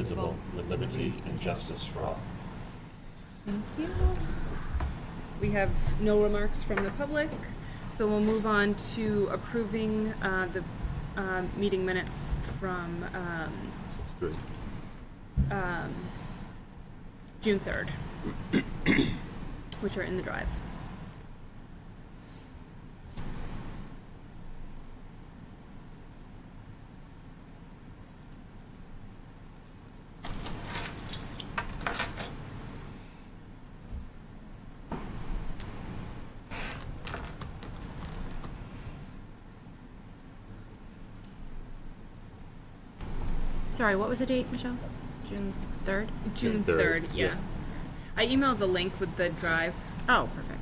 indivisible, with liberty and justice for all. Thank you. We have no remarks from the public, so we'll move on to approving the meeting minutes from June 3rd, which are in the drive. Sorry, what was the date, Michelle? June 3rd? June 3rd, yeah. I emailed the link with the drive. Oh, perfect.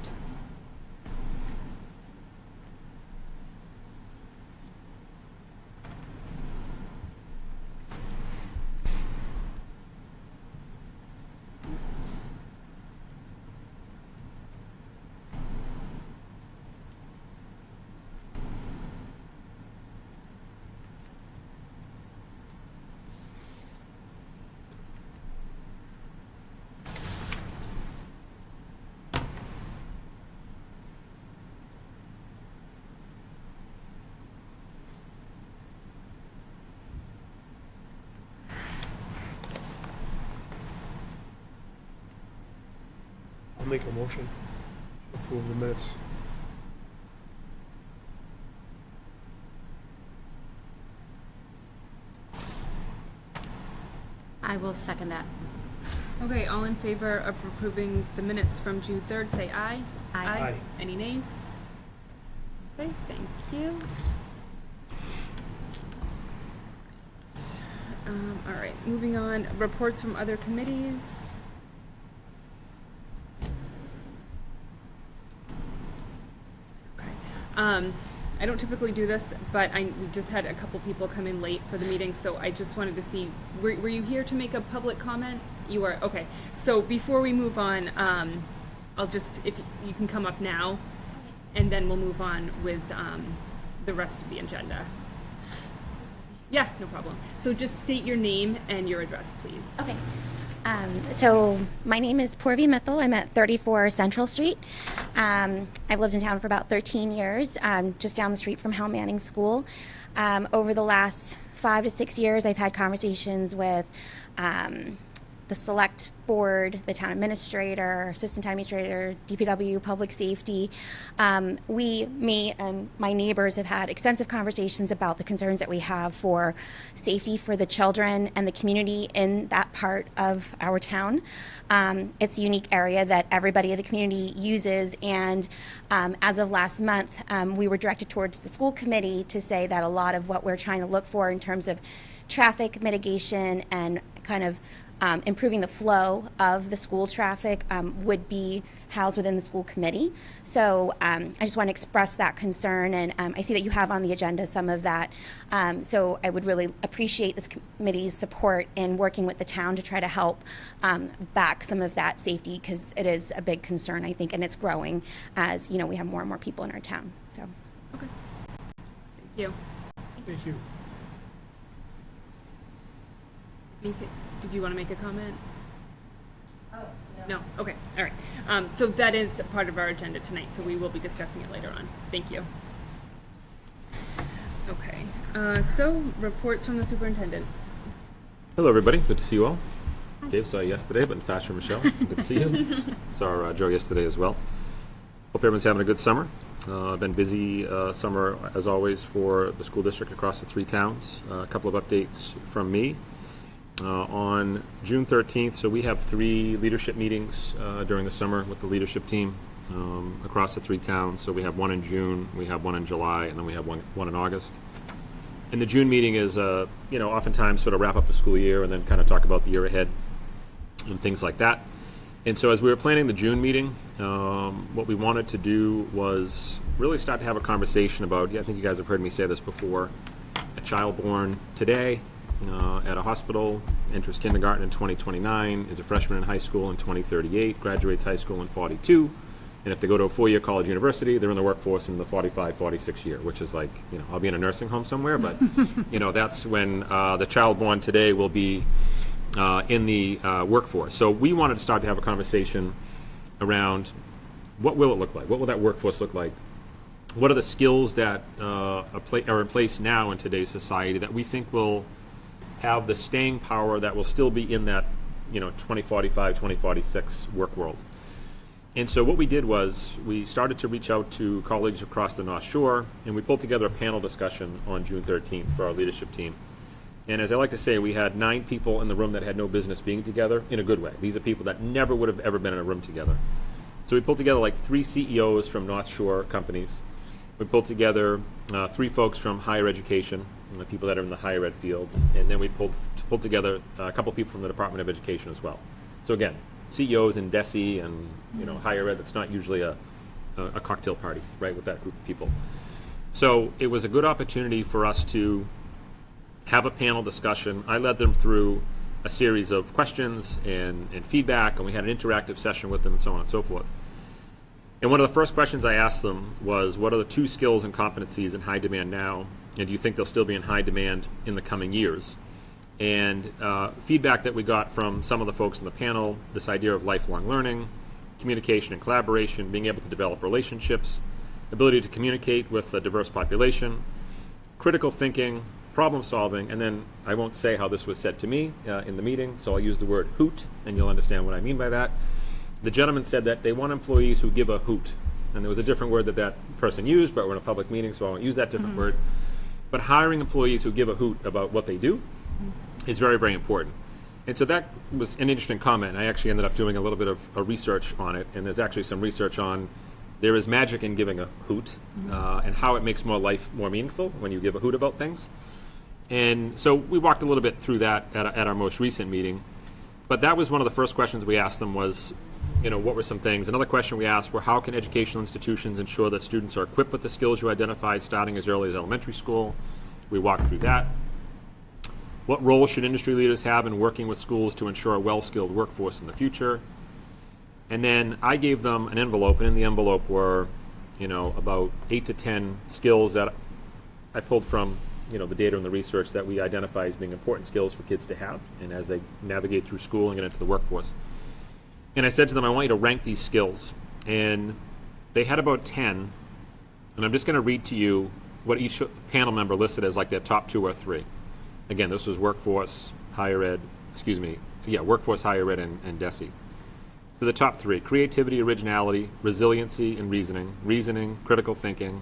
I'll make a motion to approve the minutes. I will second that. Okay, all in favor of approving the minutes from June 3rd, say aye. Aye. Aye. Any nays? Okay, thank you. All right, moving on. Reports from other committees. Okay. I don't typically do this, but we just had a couple people come in late for the meeting, so I just wanted to see, were you here to make a public comment? You are, okay. So before we move on, I'll just, if you can come up now, and then we'll move on with the rest of the agenda. Yeah, no problem. So just state your name and your address, please. Okay. So my name is Purvi Mittal. I'm at 34 Central Street. I've lived in town for about 13 years, just down the street from Hal Manning School. Over the last 5 to 6 years, I've had conversations with the select board, the town administrator, assistant town administrator, DPW, public safety. Me and my neighbors have had extensive conversations about the concerns that we have for safety for the children and the community in that part of our town. It's a unique area that everybody in the community uses, and as of last month, we were directed towards the school committee to say that a lot of what we're trying to look for in terms of traffic mitigation and kind of improving the flow of the school traffic would be housed within the school committee. So I just want to express that concern, and I see that you have on the agenda some of that. So I would really appreciate this committee's support in working with the town to try to help back some of that safety, because it is a big concern, I think, and it's growing as, you know, we have more and more people in our town. So. Okay. Thank you. Thank you. Anything? Did you want to make a comment? Oh, no. Okay, all right. So that is part of our agenda tonight, so we will be discussing it later on. Thank you. Okay, so reports from the superintendent. Hello, everybody. Good to see you all. Dave saw you yesterday, but Natasha and Michelle, good to see you. Saw Joe yesterday as well. Hope everyone's having a good summer. Been busy summer, as always, for the school district across the 3 towns. A couple of updates from me. On June 13th, so we have 3 leadership meetings during the summer with the leadership team across the 3 towns. So we have one in June, we have one in July, and then we have one in August. And the June meeting is, oftentimes sort of wrap up the school year and then kind of talk about the year ahead and things like that. And so as we were planning the June meeting, what we wanted to do was really start to have a conversation about, I think you guys have heard me say this before, a child born today at a hospital, enters kindergarten in 2029, is a freshman in high school in 2038, graduates high school in 42, and if they go to a 4-year college university, they're in the workforce in the 45, 46 year, which is like, I'll be in a nursing home somewhere, but, that's when the child born today will be in the workforce. So we wanted to start to have a conversation around what will it look like? What will that workforce look like? What are the skills that are in place now in today's society that we think will have the staying power that will still be in that 2045, 2046 work world? And so what we did was we started to reach out to colleagues across the North Shore, and we pulled together a panel discussion on June 13th for our leadership team. And as I like to say, we had 9 people in the room that had no business being together in a good way. These are people that never would have ever been in a room together. So we pulled together like 3 CEOs from North Shore companies. We pulled together 3 folks from higher education, the people that are in the higher ed fields, and then we pulled together a couple people from the Department of Education as well. So again, CEOs in DESE and higher ed. That's not usually a cocktail party, right, with that group of people. So it was a good opportunity for us to have a panel discussion. I led them through a series of questions and feedback, and we had an interactive session with them and so on and so forth. And one of the first questions I asked them was, what are the 2 skills and competencies in high demand now, and do you think they'll still be in high demand in the coming years? And feedback that we got from some of the folks in the panel, this idea of lifelong learning, communication and collaboration, being able to develop relationships, ability to communicate with a diverse population, critical thinking, problem solving, and then I won't say how this was said to me in the meeting, so I'll use the word hoot, and you'll understand what I mean by that. The gentleman said that they want employees who give a hoot, and there was a different word that person used, but we're in a public meeting, so I won't use that different word. But hiring employees who give a hoot about what they do is very, very important. And so that was an interesting comment. I actually ended up doing a little bit of research on it, and there's actually some research on there is magic in giving a hoot and how it makes life more meaningful when you give a hoot about things. And so we walked a little bit through that at our most recent meeting. But that was one of the first questions we asked them was, what were some things? Another question we asked were, how can educational institutions ensure that students are equipped with the skills you identified starting as early as elementary school? We walked through that. What role should industry leaders have in working with schools to ensure a well-skilled workforce in the future? And then I gave them an envelope, and in the envelope were, about 8 to 10 skills that I pulled from, the data and the research that we identify as being important skills for kids to have, and as they navigate through school and get into the workforce. And I said to them, I want you to rank these skills. And they had about 10, and I'm just going to read to you what each panel member listed as like their top 2 or 3. Again, this was workforce, higher ed, workforce, higher ed, and DESE. So the top 3, creativity, originality, resiliency, and reasoning, critical thinking,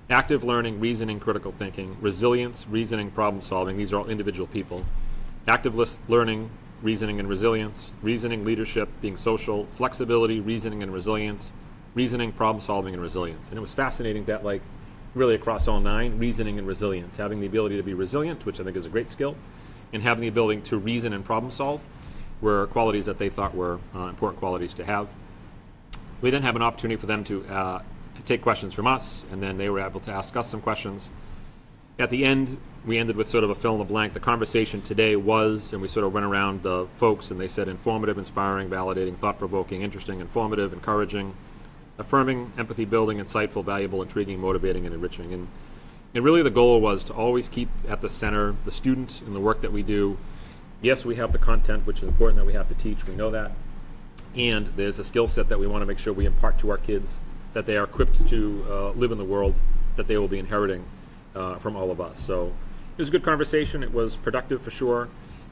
active learning, reasoning, critical thinking, resilience, reasoning, problem solving. These are all individual people. Active learning, reasoning, and resilience, reasoning, leadership, being social, flexibility, reasoning, and resilience, reasoning, problem solving, and resilience. And it was fascinating that really across all 9, reasoning and resilience, having the ability to be resilient, which I think is a great skill, and having the ability to reason and problem solve were qualities that they thought were important qualities to have. We then have an opportunity for them to take questions from us, and then they were able to ask us some questions. At the end, we ended with sort of a fill in the blank. The conversation today was, and we sort of went around the folks, and they said informative, inspiring, validating, thought-provoking, interesting, informative, encouraging, affirming, empathy building, insightful, valuable, intriguing, motivating, and enriching. And really the goal was to always keep at the center the student and the work that we do. Yes, we have the content, which is important that we have to teach. We know that. And there's a skill set that we want to make sure we impart to our kids, that they are equipped to live in the world that they will be inheriting from all of us. So it was a good conversation. It was productive for sure.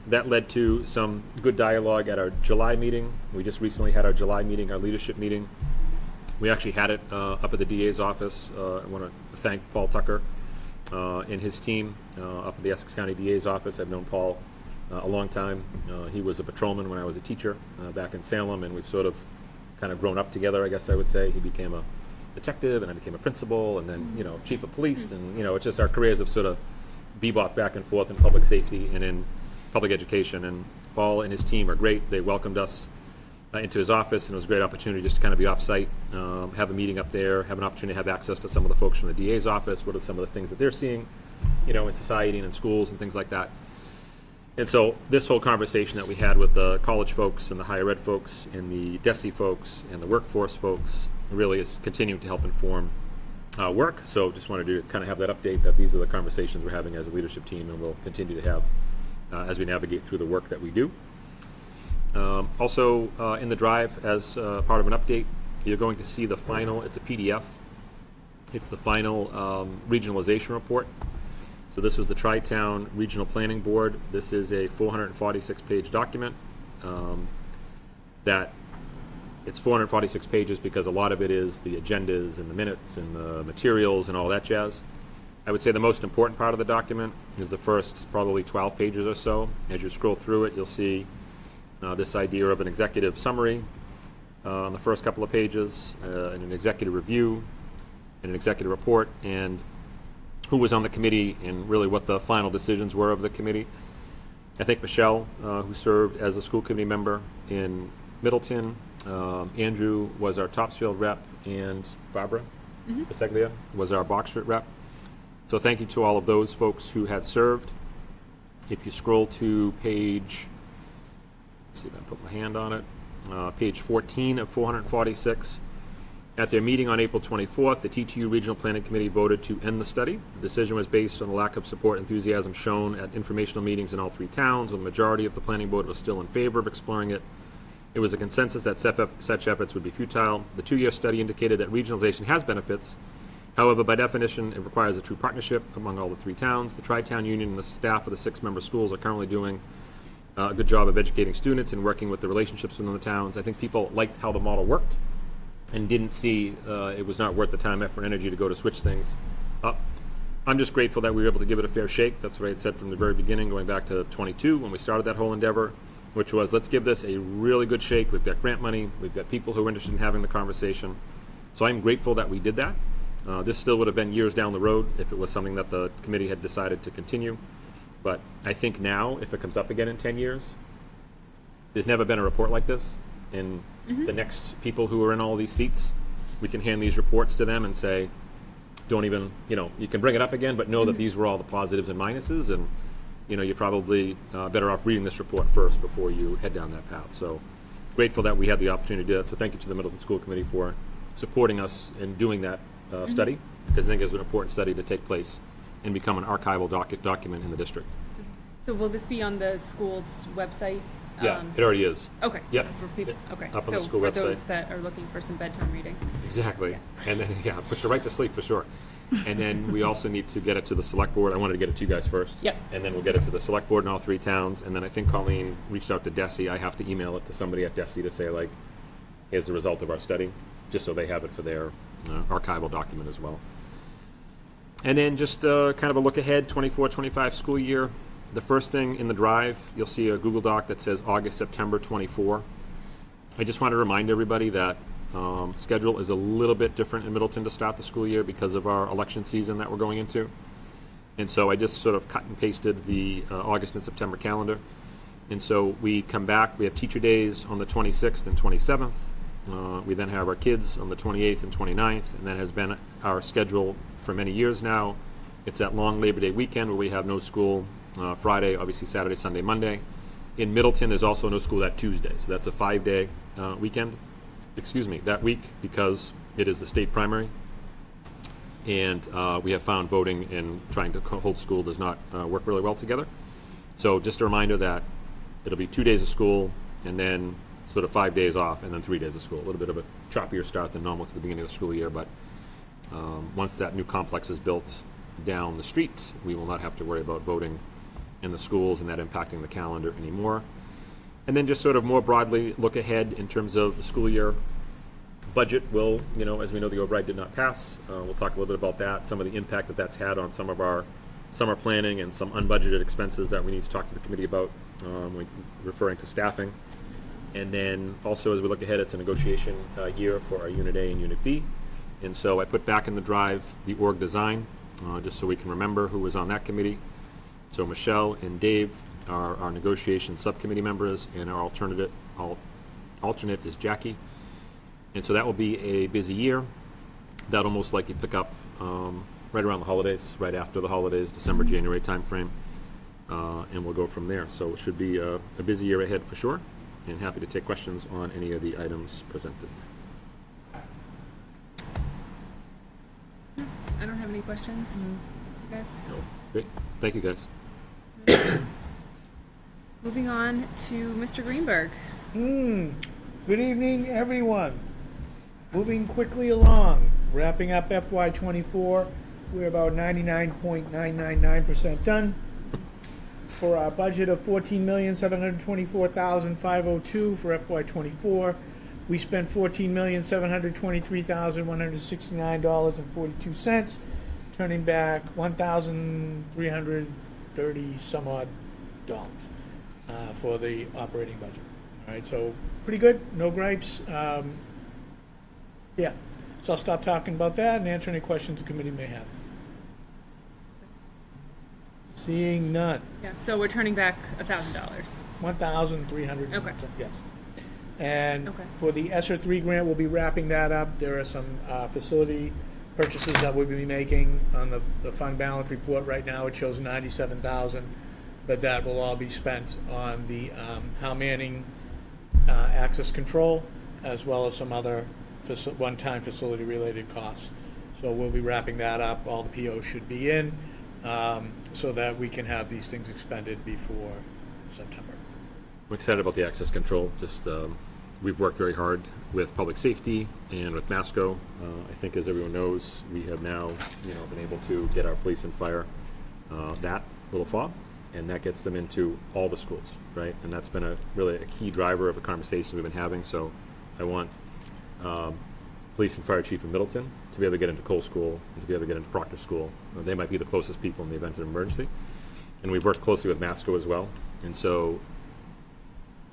That led to some good dialogue at our July meeting. We just recently had our July meeting, our leadership meeting. We actually had it up at the DA's office. I want to thank Paul Tucker and his team up at the Essex County DA's office. I've known Paul a long time. He was a patrolman when I was a teacher back in Salem, and we've sort of kind of grown up together, I guess I would say. He became a detective, and I became a principal, and then, chief of police, and, it's just our careers have sort of bebopped back and forth in public safety and in public education. And Paul and his team are great. They welcomed us into his office, and it was a great opportunity just to kind of be off-site, have a meeting up there, have an opportunity to have access to some of the folks from the DA's office. What are some of the things that they're seeing, in society and in schools and things like that. And so this whole conversation that we had with the college folks and the higher ed folks and the DESE folks and the workforce folks really is continuing to help inform work. So just wanted to kind of have that update that these are the conversations we're having as a leadership team, and we'll continue to have as we navigate through the work that we do. Also, in the drive, as part of an update, you're going to see the final, it's a PDF. It's the final regionalization report. So this was the Tri-Town Regional Planning Board. This is a 446-page document that it's 446 pages because a lot of it is the agendas and the minutes and the materials and all that jazz. I would say the most important part of the document is the first probably 12 pages or so. As you scroll through it, you'll see this idea of an executive summary on the first couple of pages, and an executive review, and an executive report, and who was on the committee and really what the final decisions were of the committee. I think Michelle, who served as a school committee member in Middleton, Andrew was our Topsfield rep, and Barbara Biseglia was our Boxford rep. So thank you to all of those folks who had served. If you scroll to page, let's see if I can put my hand on it, page 14 of 446, at their meeting on April 24th, the TTU Regional Planning Committee voted to end the study. The decision was based on the lack of support and enthusiasm shown at informational meetings in all three towns, when the majority of the planning board was still in favor of exploring it. It was a consensus that such efforts would be futile. The 2-year study indicated that regionalization has benefits. However, by definition, it requires a true partnership among all the three towns. The Tri-Town Union and the staff of the 6-member schools are currently doing a good job of educating students and working with the relationships within the towns. I think people liked how the model worked and didn't see it was not worth the time, effort, and energy to go to switch things up. I'm just grateful that we were able to give it a fair shake. That's what I had said from the very beginning, going back to 22 when we started that whole endeavor, which was, let's give this a really good shake. We've got grant money. We've got people who are interested in having the conversation. So I'm grateful that we did that. This still would have been years down the road if it was something that the committee had decided to continue. But I think now, if it comes up again in 10 years, there's never been a report like this. And the next people who are in all these seats, we can hand these reports to them and say, don't even, you can bring it up again, but know that these were all the positives and minuses. And, you're probably better off reading this report first before you head down that path. So grateful that we had the opportunity to do that. So thank you to the Middleton School Committee for supporting us in doing that study, because I think it's an important study to take place and become an archival document in the district. So will this be on the school's website? Yeah, it already is. Okay. Yep. For people, okay. Up on so the school for website. those that are looking for some bedtime reading. Exactly. And then, put you right to sleep for sure. And then we also need to get it to the select board. I wanted to get it to you guys first. Yep. And then we'll get it to the select board in all three towns. And then I think Colleen reached out to DESE. I have to email it to somebody at DESE to say, here's the result of our study, just so they have it for their archival document as well. And then just kind of a look ahead, 24-25 school year. The first thing in the drive, you'll see a Google Doc that says August, September 24. I just want to remind everybody that schedule is a little bit different in Middleton to start the school year because of our election season that we're going into. And so I just sort of cut and pasted the August and September calendar. And so we come back, we have teacher days on the 26th and 27th. We then have our kids on the 28th and 29th, and that has been our schedule for many years now. It's that long Labor Day weekend where we have no school Friday, obviously Saturday, Sunday, Monday. In Middleton, there's also no school that Tuesday, so that's a 5-day weekend, that week, because it is the state primary. And we have found voting and trying to hold school does not work really well together. So just a reminder that it'll be 2 days of school and then sort of 5 days off and then 3 days of school. A little bit of a choppier start than normal to the beginning of the school year, but once that new complex is built down the street, we will not have to worry about voting in the schools and that impacting the calendar anymore. And then just sort of more broadly look ahead in terms of the school year. Budget will, as we know, the override did not pass. We'll talk a little bit about that, some of the impact that that's had on some of our summer planning and some unbudgeted expenses that we need to talk to the committee about, referring to staffing. And then also as we look ahead, it's a negotiation year for our Unit A and Unit B. And so I put back in the drive the org design, just so we can remember who was on that committee. So Michelle and Dave are our negotiation subcommittee members, and our alternate is Jackie. And so that will be a busy year. That'll most likely pick up right around the holidays, right after the holidays, December, January timeframe, and we'll go from there. So it should be a busy year ahead for sure, and happy to take questions on any of the items presented. I don't have any questions. You guys? No. Great. Thank you, guys. Moving on to Mr. Greenberg. Good evening, everyone. Moving quickly along, wrapping up FY24. We're about 99.999% done. For our budget of $14,724,502 for FY24, we spent $14,723,169.42, turning back $1,330 some odd dollars for the operating budget. All right, so pretty good, no gripes. Yeah, so I'll stop talking about that and answer any questions the committee may have. Seeing none. Yeah, so we're turning back $1,000. 1,300. Okay. Yes. And Okay. for the ESSER 3 grant, we'll be wrapping that up. There are some facility purchases that we'll be making on the fund balance report. Right now, it shows 97,000, but that will all be spent on the Hal Manning access control, as well as some other one-time facility-related costs. So we'll be wrapping that up. All the POs should be in, so that we can have these things expended before September. I'm excited about the access control. Just we've worked very hard with public safety and with Masco. I think, as everyone knows, we have now been able to get our police and fire that little fob, and that gets them into all the schools, right? And that's been really a key driver of a conversation we've been having. So I want police and fire chief in Middleton to be able to get into Cole School and to be able to get into Proctor School. They might be the closest people in the event of an emergency. And we've worked closely with Masco as well. And so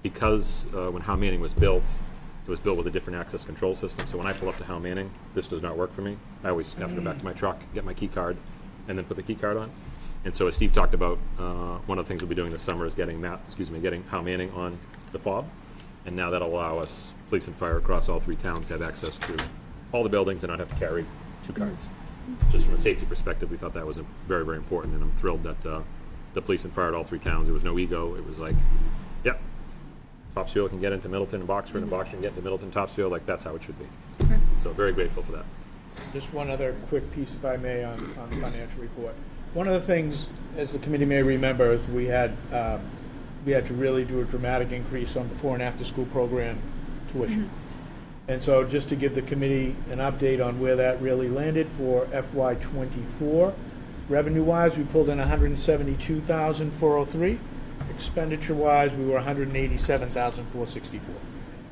because when Hal Manning was built, it was built with a different access control system. So when I pull up to Hal Manning, this does not work for me. I always have to go back to my truck, get my key card, and then put the key card on. And so as Steve talked about, one of the things we'll be doing this summer is getting Hal Manning on the fob. And now that'll allow us, police and fire across all three towns, to have access to all the buildings and not have to carry two cards. Just from a safety perspective, we thought that was very, very important. And I'm thrilled that the police and fire at all three towns, there was no ego. It was like, yep, Topsfield can get into Middleton and Boxford, and Boxford can get into Middleton, Topsfield. Like, that's how it should be. Okay. So very grateful for that. Just one other quick piece, if I may, on the financial report. One of the things, as the committee may remember, is we had to really do a dramatic increase on before and after school program tuition. And so just to give the committee an update on where that really landed for FY24, revenue-wise, we pulled in $172,403. Expenditure-wise, we were $187,464.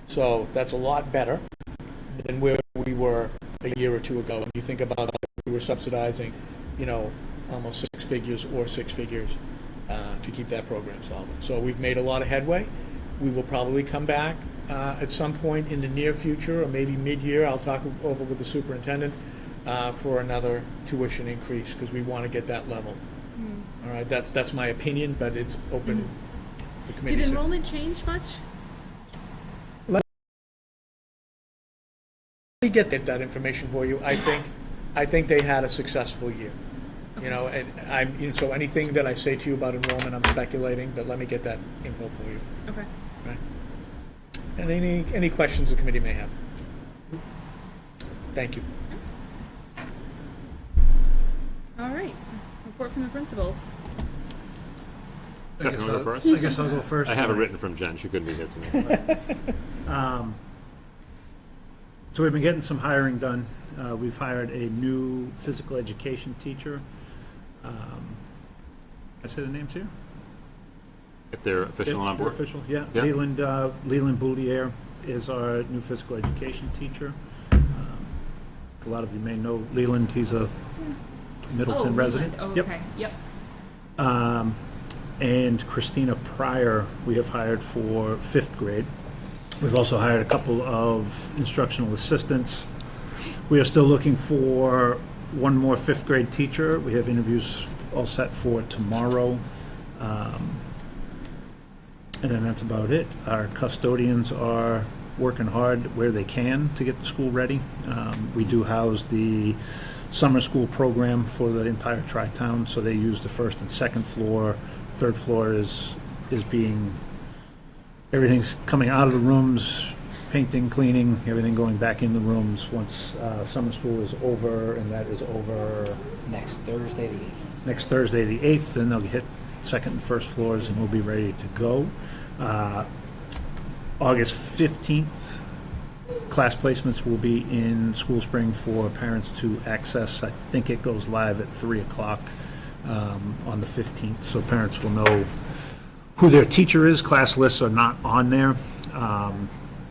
So that's a lot better than where we were a year or two ago. When you think about it, we were subsidizing, almost six figures to keep that program solvent. So we've made a lot of headway. We will probably come back at some point in the near future, or maybe mid-year. I'll talk over with the superintendent for another tuition increase, because we want to get that level. All right, that's my opinion, but it's open. The committee. Did enrollment change much? Let me get that information for you. I think they had a successful year. And so anything that I say to you about enrollment, I'm speculating, but let me get that info for you. Okay. Right. And any questions the committee may have. Thank you. All right. Report from the principals. Jeff, you want to go first? I guess I'll go first. I have it written from Jen. She couldn't be here tonight. So we've been getting some hiring done. We've hired a new physical education teacher. I say the names here? If they're official and on board. Official, yeah. Yeah. Leland Boulier is our new physical education teacher. A lot of you may know Leland. He's a Middleton resident. Leland. Oh, Yep. okay. Yep. And Christina Pryor we have hired for 5th grade. We've also hired a couple of instructional assistants. We are still looking for one more 5th grade teacher. We have interviews all set for tomorrow. And then that's about it. Our custodians are working hard where they can to get the school ready. We do house the summer school program for the entire tri-town, so they use the 1st and 2nd floor. 3rd floor is being, everything's coming out of the rooms, painting, cleaning, everything going back in the rooms once summer school is over, and that is over Next Thursday, the 8th. next Thursday, the 8th, and they'll hit second and first floors, and we'll be ready to go. August 15th, class placements will be in School Spring for parents to access. I think it goes live at 3 o'clock on the 15th, so parents will know who their teacher is. Class lists are not on there,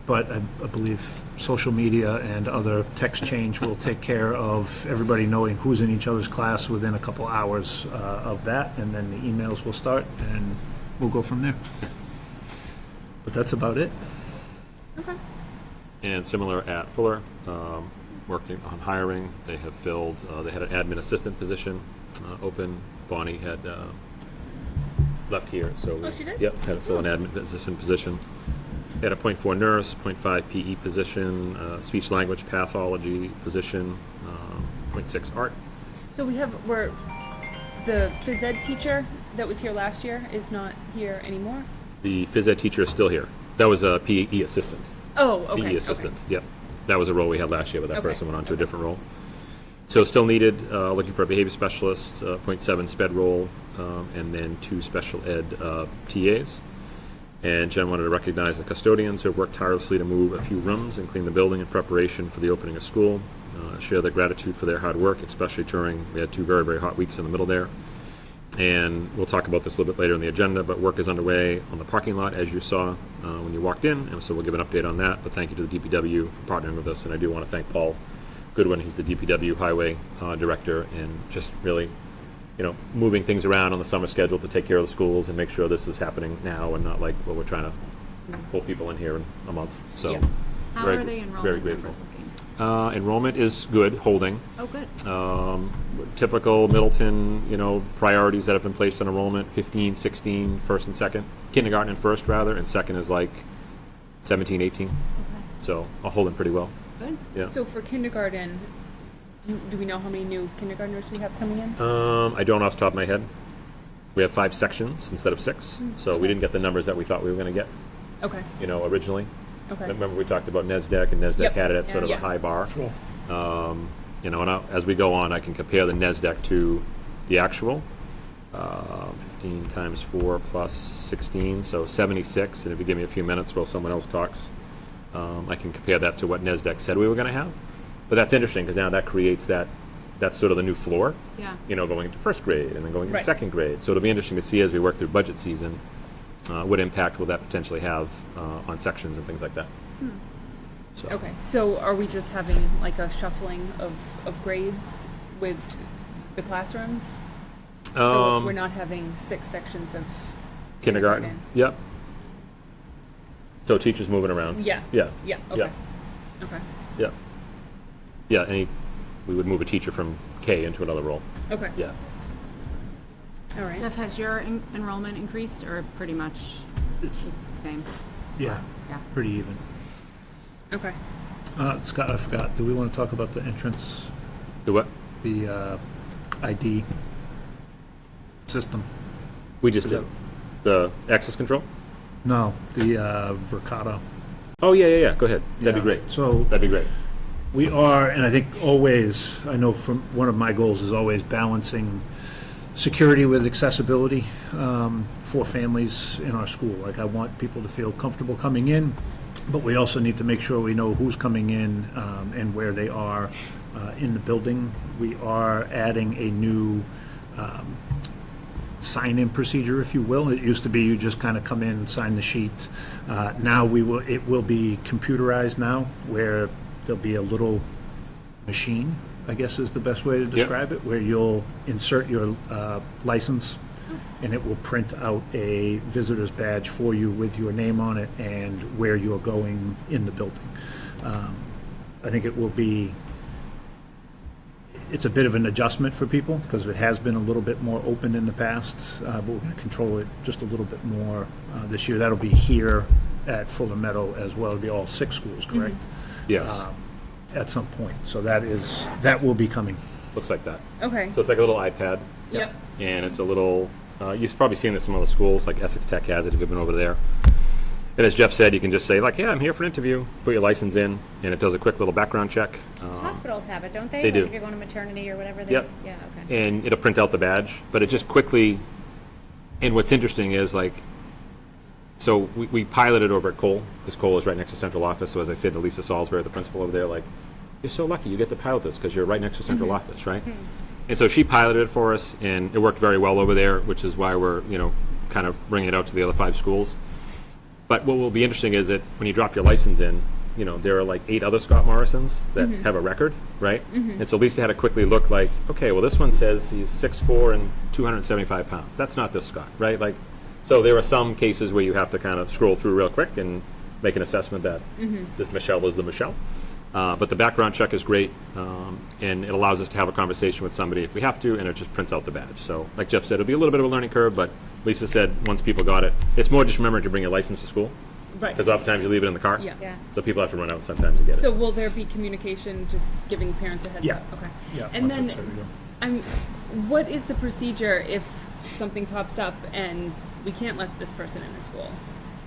but I believe social media and other text change will take care of everybody knowing who's in each other's class within a couple hours of that, and then the emails will start, and we'll go from there. But that's about it. Okay. And similar at Fuller, working on hiring. They have filled, they had an admin assistant position open. Bonnie had left here, so. Oh, she did? Yep, had to fill an admin assistant position. Had a .4 nurse, .5 PE position, speech language pathology position, .6 art. So we're the phys ed teacher that was here last year is not here anymore? The phys ed teacher is still here. That was a PE assistant. Oh, okay. PE assistant, yep. That was a role we had last year, but that Okay. person went on to a different role. So still needed, looking for a behavior specialist, .7 sped role, and then 2 special ed TAs. And Jen wanted to recognize the custodians who have worked tirelessly to move a few rooms and clean the building in preparation for the opening of school. Share their gratitude for their hard work, especially during, we had 2 very, very hot weeks in the middle there. And we'll talk about this a little bit later in the agenda, but work is underway on the parking lot, as you saw when you walked in, and so we'll give an update on that. But thank you to the DPW for partnering with us, and I do want to thank Paul Goodwin. He's the DPW Highway Director, and just really, moving things around on the summer schedule to take care of the schools and make sure this is happening now and not like, well, we're trying to pull people in here in a month. So, Yeah. How very, are the very enrollment grateful. numbers looking? Enrollment is good, holding. Oh, good. Typical Middleton, priorities that have been placed on enrollment, 15, 16, first and second. Kindergarten and first, rather, and second is like 17, 18. Okay. So, holding pretty well. Good. Yeah. So for kindergarten, do we know how many new kindergartners we have coming in? I don't off the top of my head. We have 5 sections instead of 6, so we okay. didn't get the numbers that we thought we were going to get, Okay. originally. Okay. Remember we talked about NESDEC, and NESDEC Yep. had it at sort of Yeah. a high bar. Sure. And as we go on, I can compare the NESDEC to the actual. 15 times 4 plus 16, so 76. And if you give me a few minutes while someone else talks, I can compare that to what NESDEC said we were going to have. But that's interesting because now that creates that's sort of the new floor. Yeah. Going into first grade and then going into Right. second grade. So it'll be interesting to see as we work through budget season, what impact will that potentially have on sections and things like that. So. Okay. So are we just having like a shuffling of grades with the classrooms? So if we're not having 6 sections of Kindergarten. Yep. So teachers moving around. Yeah. Yeah. Yeah. Okay. Yeah. Okay. Yeah. Yeah. We would move a teacher from K into another role. Okay. Yeah. All right. Jeff, has your enrollment increased or pretty much It's, same? yeah, Yeah. pretty even. Okay. Scott, I forgot, do we want to talk about the entrance, The what? the ID system? We just Is did. that- The access control? No, the Verkada. Oh, yeah. Go ahead. That'd be Yeah. great. So That'd be great. we are, and I think always, I know from one of my goals is always balancing security with accessibility for families in our school. Like I want people to feel comfortable coming in, but we also need to make sure we know who's coming in and where they are in the building. We are adding a new sign-in procedure, if you will. It used to be you just kind of come in and sign the sheet. Now it will be computerized now, where there'll be a little machine, I guess is the best way to describe it, where you'll insert your license and it will print out a visitor's badge for you with your name on it and where you're going in the building. I think it will be, it's a bit of an adjustment for people because it has been a little bit more open in the past, but we're going to control it just a little bit more this year. That'll be here at Fuller Meadow as well. It'll be all 6 schools, correct? Yes. At some point. So that will be coming. Looks like that. Okay. So it's like a little iPad. Yep. And it's a little, you've probably seen this in some other schools, like Essex Tech has it if you've been over there. And as Jeff said, you can just say, like, yeah, I'm here for an interview, put your license in, and it does a quick little background check. Hospitals have it, don't they? They Like do. if you're going to maternity or whatever. They, Yep. Yeah, okay. And it'll print out the badge, but it just quickly And what's interesting is, like, so we piloted over at Cole, because Cole is right next to central office. So as I said to Lisa Salisbury, the principal over there, like, you're so lucky you get to pilot this because you're right next to central office, right? And so she piloted it for us, and it worked very well over there, which is why we're, kind of bringing it out to the other 5 schools. But what will be interesting is that when you drop your license in, there are like 8 other Scott Morrisons that have a record, right? And so Lisa had to quickly look like, okay, well, this one says he's 6'4" and 275 pounds. That's not this Scott, right? Like, so there are some cases where you have to kind of scroll through real quick and make an assessment that this Michelle is the Michelle. But the background check is great, and it allows us to have a conversation with somebody if we have to, and it just prints out the badge. So, like Jeff said, it'll be a little bit of a learning curve, but Lisa said once people got it, it's more just remembering to bring your license to school. Right. Because oftentimes you leave it in the car. Yeah. Yeah. So people have to run out sometimes to get it. So will there be communication, just giving parents a heads Yeah. up? Okay. Yeah, And once then, it's ready to go. what is the procedure if something pops up and we can't let this person in the school?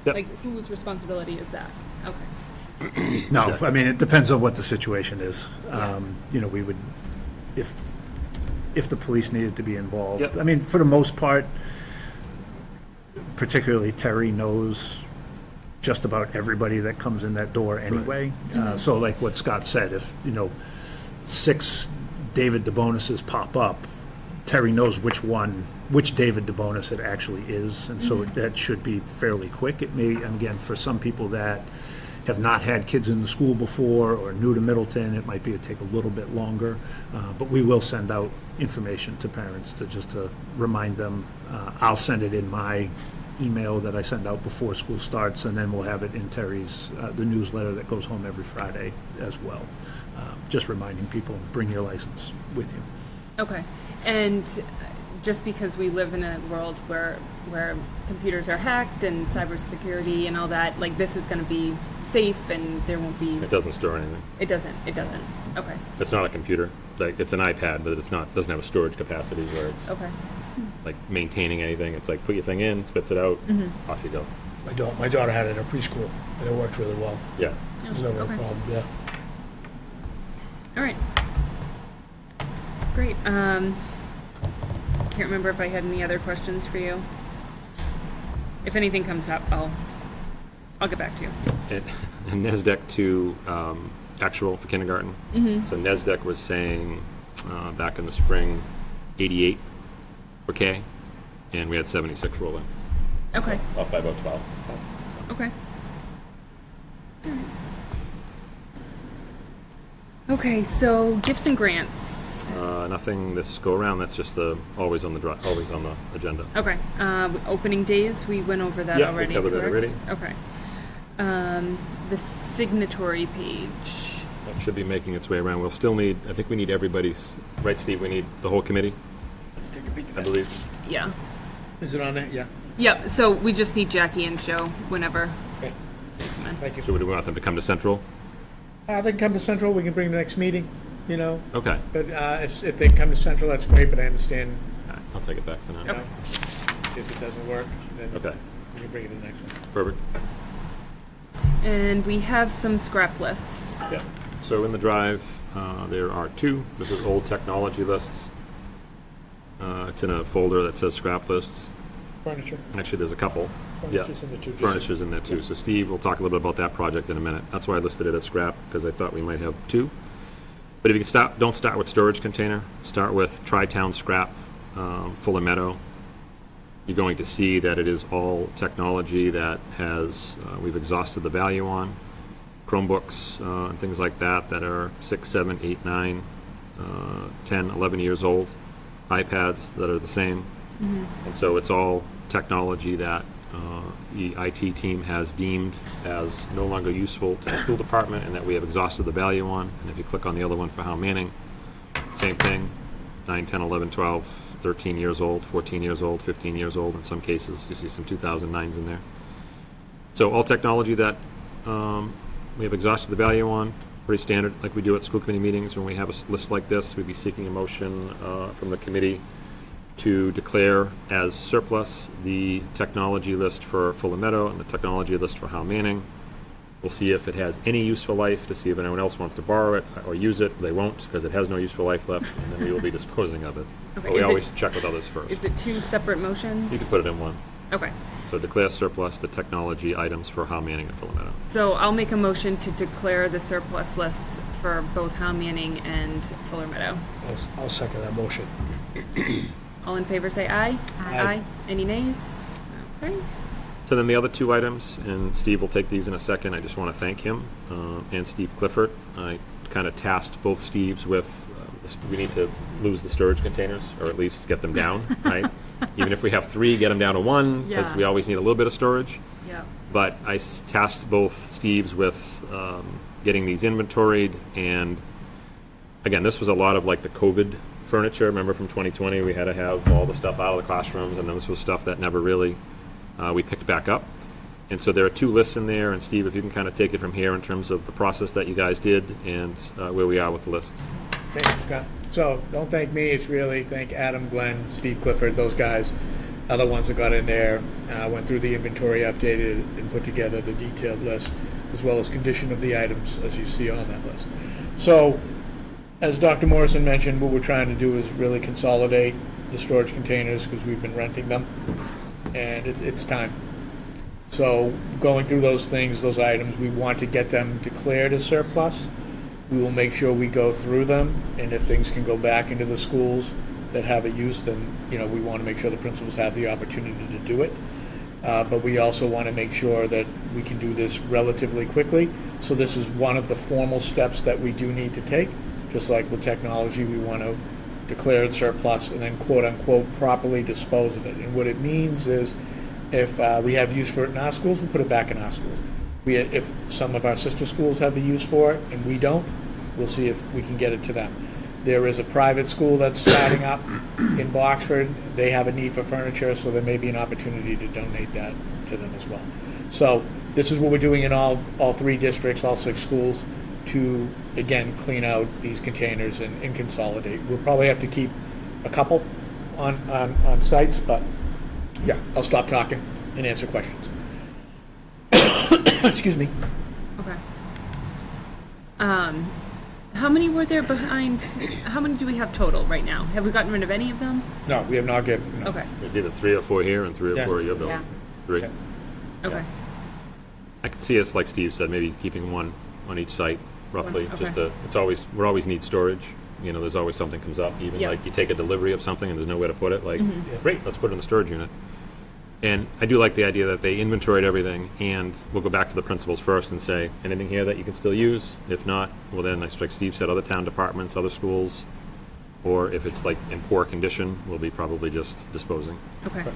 Yep. Like, whose responsibility is that? Okay. No, Exactly. I mean, it depends on what the situation is. Yeah. We would, if the police needed to be involved. Yep. I mean, for the most part, particularly Terry knows just about everybody that comes in that door anyway. So like what Scott said, if, 6 David DeBonuses pop up, Terry knows which David DeBonus it actually is, and so that should be fairly quick. It may, and again, for some people that have not had kids in the school before or new to Middleton, it might take a little bit longer, but we will send out information to parents to remind them. I'll send it in my email that I send out before school starts, and then we'll have it in Terry's, the newsletter that goes home every Friday as well. Just reminding people, bring your license with you. Okay. And just because we live in a world where computers are hacked and cybersecurity and all that, like, this is going to be safe and there won't be. It doesn't store anything. It doesn't. Okay. It's not a computer. Like, it's an iPad, but doesn't have a storage capacity where it's Okay. like maintaining anything. It's like put your thing in, spits it out, off you go. My daughter had it at a preschool, and it worked really well. Yeah. There's never Okay. a problem, yeah. All right. Great. Can't remember if I had any other questions for you. If anything comes up, I'll get back to you. And NESDEC to actual for kindergarten. So NESDEC was saying back in the spring, 88 for K, and we had 76 roll in. Okay. Off by about 12. Okay. All right. Okay, so gifts and grants. Nothing this go around. That's just always on the agenda. Okay. Opening days, we went over that Yeah, we already. covered that correct? already. Okay. The signatory page. That should be making its way around. We'll still need. I think we need everybody's. Right, Steve. We need the whole committee, Let's take a peek at I that. believe. Yeah. Is it on there? Yeah. Yep. So we just need Jackie and Joe whenever Okay. they come in. Thank you. So we want them to come to Central. They can come to Central. We can bring the next meeting, Okay. But if they come to Central, that's great, but I understand, All right, I'll take it back for now. Okay. if it doesn't work, then Okay. we can bring it to the next one. Perfect. And we have some scrap lists. Yeah. So in the drive, there are 2. This is old technology lists. It's in a folder that says scrap lists. Furniture. Actually, there's a couple. Furniture's in there too. Furniture's in there too. So Steve will talk a little bit about that project in a minute. That's why I listed it as scrap, because I thought we might have 2. But if you can don't start with storage container. Start with Tri-Town scrap, Fuller Meadow. You're going to see that it is all technology that has we've exhausted the value on. Chromebooks and things like that are 6, 7, 8, 9, 10, 11 years old. iPads that are the same. And so it's all technology that the IT team has deemed as no longer useful to the school department and that we have exhausted the value on. And if you click on the other one for Howe Manning, same thing, 9, 10, 11, 12, 13 years old, 14 years old, 15 years old in some cases. You see some 2009s in there. So all technology that we have exhausted the value on, pretty standard like we do at school committee meetings. When we have a list like this, we'd be seeking a motion from the committee to declare as surplus the technology list for Fuller Meadow and the technology list for Howe Manning. We'll see if it has any useful life, to see if anyone else wants to borrow it or use it. They won't, because it has no useful life left, and then we will be disposing of it. Okay, But we is it- always check with others first. Is it two separate motions? You can put it in one. Okay. So declare surplus the technology items for Howe Manning and Fuller Meadow. So I'll make a motion to declare the surplus lists for both Howe Manning and Fuller Meadow. I'll second that motion. All in favor say aye. Aye. Any nays? Okay. So then the other two items, and Steve will take these in a second, I just want to thank him and Steve Clifford. I kind of tasked both Steves with, we need to lose the storage containers, or at least get them down, right? Even if we have 3, get them down to 1, because Yeah. we always need a little bit of storage. Yep. But I tasked both Steves with getting these inventoried, and again, this was a lot of like the COVID furniture. Remember from 2020, we had to have all the stuff out of the classrooms, and then this was stuff that never really we picked back up. And so there are 2 lists in there, and Steve, if you can kind of take it from here in terms of the process that you guys did and where we are with the lists. Thank you, Scott. So don't thank me, it's really thank Adam, Glenn, Steve Clifford, those guys, other ones that got in there, went through the inventory, updated and put together the detailed list, as well as condition of the items as you see on that list. So, as Dr. Morrison mentioned, what we're trying to do is really consolidate the storage containers because we've been renting them, and it's time. So going through those things, those items, we want to get them declared as surplus. We will make sure we go through them, and if things can go back into the schools that have a use, then, we want to make sure the principals have the opportunity to do it. But we also want to make sure that we can do this relatively quickly. So this is one of the formal steps that we do need to take. Just like with technology, we want to declare it surplus and then quote-unquote properly dispose of it. And what it means is if we have use for it in our schools, we put it back in our schools. If some of our sister schools have a use for it and we don't, we'll see if we can get it to them. There is a private school that's starting up in Boxford. They have a need for furniture, so there may be an opportunity to donate that to them as well. So this is what we're doing in all 3 districts, all 6 schools, to, again, clean out these containers and consolidate. We'll probably have to keep a couple on sites, but yeah, I'll stop talking and answer questions. Excuse me. Okay. How many were there behind? How many do we have total right now? Have we gotten rid of any of them? No, we have not given. No. Okay. There's either 3 or 4 here and 3 or Yeah. 4 at your building. Yeah. 3. Yeah. Okay. I could see us, like Steve said, maybe keeping 1 on each site, roughly. Okay. Just to, we always need storage. There's always something comes up. Even Yep. like you take a delivery of something and there's nowhere to put it. Like, great, let's put it in the storage unit. And I do like the idea that they inventoried everything, and we'll go back to the principals first and say, anything here that you can still use? If not, well then, like Steve said, other town departments, other schools, or if it's like in poor condition, we'll be probably just disposing. Okay. All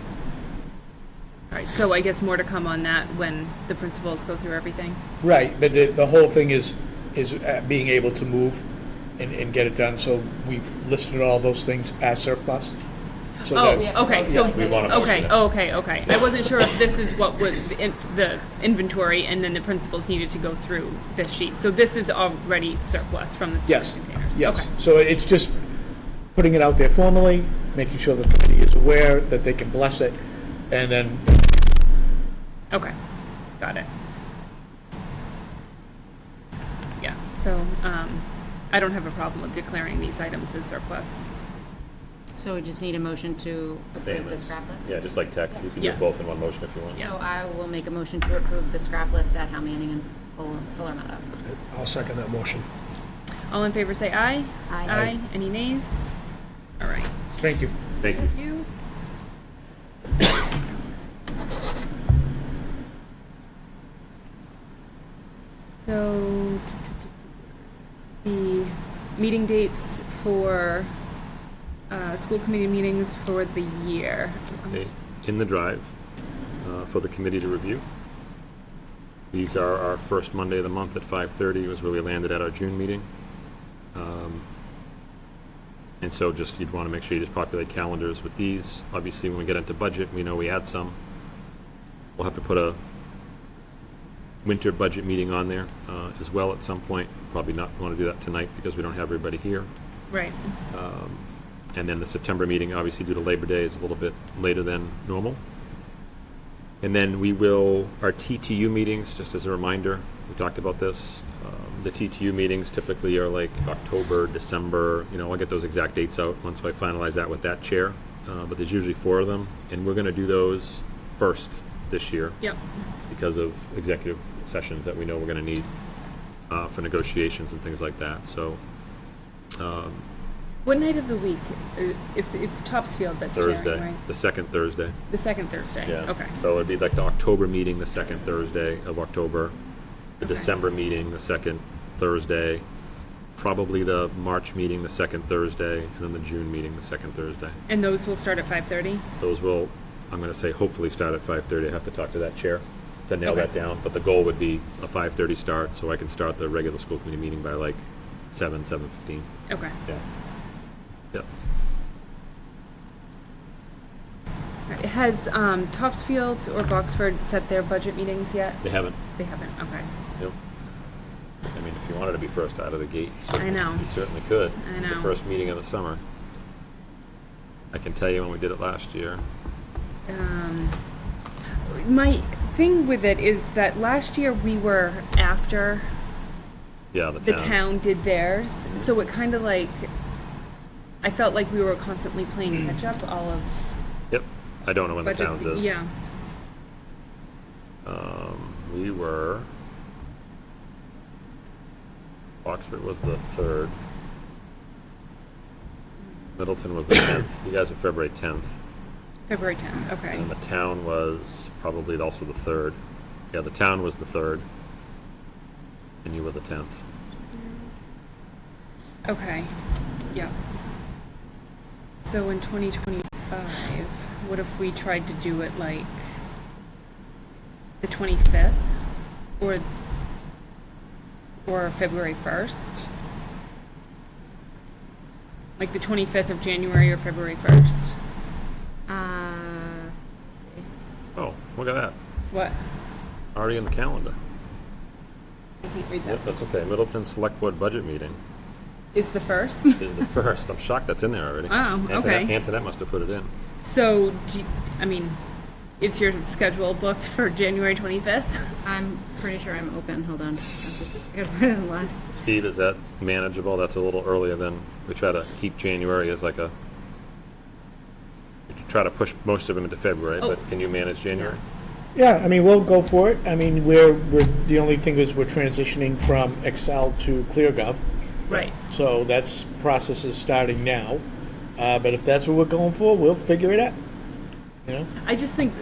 right. So I guess more to come on that when the principals go through everything. Right, but the whole thing is being able to move and get it done. So we've listed all those things as surplus. So Oh, that- okay, so, We want to okay, motion it. okay. I wasn't sure if this is what was the inventory, and then the principals needed to go through this sheet. So this is already surplus from the storage Yes, containers? yes. Okay. So it's just putting it out there formally, making sure the committee is aware that they can bless it, and then, Okay, got it. Yeah, so, I don't have a problem with declaring these items as surplus. So we just need a motion to Same approve the as- scrap list? Yeah, just like tech. You can do Yeah. both in one motion if you want. So I will make a motion to approve the scrap list at Howe Manning and Fuller Meadow. I'll second that motion. All in favor say aye. Aye. Aye. Any nays? All right. thank you. Thank you. Thank you. So, the meeting dates for school committee meetings for the year. Okay, in the drive for the committee to review. These are our first Monday of the month at 5:30 was where we landed at our June meeting. And so just, you'd want to make sure you just populate calendars with these. Obviously, when we get into budget, we know we add some. We'll have to put a winter budget meeting on there as well at some point. Probably not want to do that tonight because we don't have everybody here. Right. And then the September meeting, obviously due to Labor Day, is a little bit later than normal. And then our TTU meetings, just as a reminder, we talked about this. The TTU meetings typically are like October, December, I'll get those exact dates out once I finalize that with that chair. But there's usually 4 of them, and we're going to do those first this year. Yep. Because of executive sessions that we know we're going to need for negotiations and things like that. So What night of the week? It's Topsfield that's Thursday, chairing, right? the second Thursday. The second Thursday. Yeah. Okay. So it'd be like the October meeting, the second Thursday of October, the Okay. December meeting, the second Thursday, probably the March meeting, the second Thursday, and then the June meeting, the second Thursday. And those will start at 5:30? Those will, I'm going to say, hopefully start at 5:30. I have to talk to that chair to nail Okay. that down. But the goal would be a 5:30 start, so I can start the regular school committee meeting by like 7:15. Okay. Yeah. Yep. All right. Has Topsfield or Boxford set their budget meetings yet? They haven't. They haven't. Okay. Yep. I mean, if you wanted to be first out of the gate, I know. you certainly could. I know. The first meeting of the summer. I can tell you when we did it last year. My thing with it is that last year we were after Yeah, the town did theirs, so it kind of like I felt like we were constantly playing catch up. All of Yep. I don't know when the budgets. town's is. Yeah. We were. Oxford was the 3rd. Middleton was the 10th. You guys were February 10th. February 10th. Okay. And the town was probably also the 3rd. Yeah, the town was the 3rd. And you were the 10th. Okay. Yeah. So in 2025, what if we tried to do it like the 25th or February 1st? Like the 25th of January or February 1st? Let's see. Oh, look at that. What? Already in the calendar. I can't read that. Yep, that's okay. Middleton Select Board Budget Meeting Is the 1st? is the 1st. I'm shocked that's in there already. Oh, okay. Antoinette must have put it in. So, it's your schedule booked for January 25th? I'm pretty sure I'm open. Hold on. Unless. Steve, is that manageable? That's a little earlier than, we try to keep January as like we try to push most of them into February, Oh. but can you manage January? Yeah, I mean, we'll go for it. I mean, we're the only thing is we're transitioning from Excel to ClearGov. Right. So that's process is starting now. But if that's what we're going for, we'll figure it out. I just think,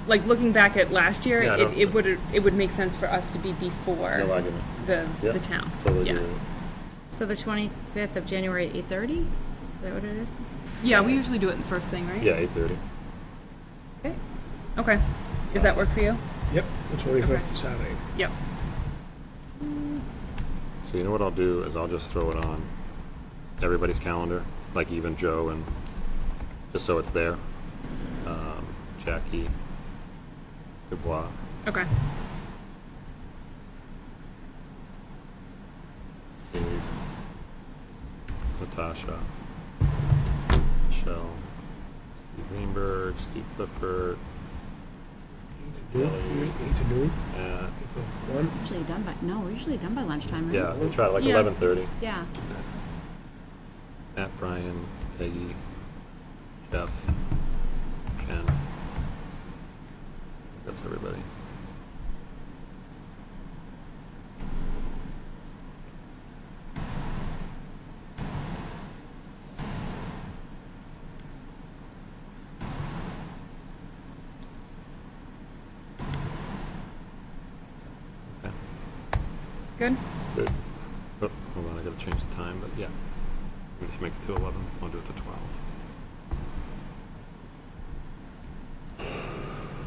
like looking back at last year, Yeah, I don't- it would make sense for us to be before No argument. the Yeah, town. Totally Yeah. agree with you. So the 25th of January at 8:30? Is that what it is? Yeah, we usually do it the first thing, right? Yeah, 8:30. Okay. Okay. Does that work for you? Yep, the 25th is Saturday. Yep. So you know what I'll do is I'll just throw it on everybody's calendar, like even Joe, and just so it's there. Jackie, Dubois. Okay. Steve, Natasha, Michelle, Steve Greenberg, Steve Clifford, 8 to noon, Matt. 8 to 1. We're usually done by lunchtime, right? Yeah, we try like Yeah. 11:30. Yeah. Matt, Brian, Peggy, Jeff, Ken. That's everybody. Okay, Good. good. Oh, hold on, I gotta change the time, but yeah. We just make it to 11. I'll do it to 12.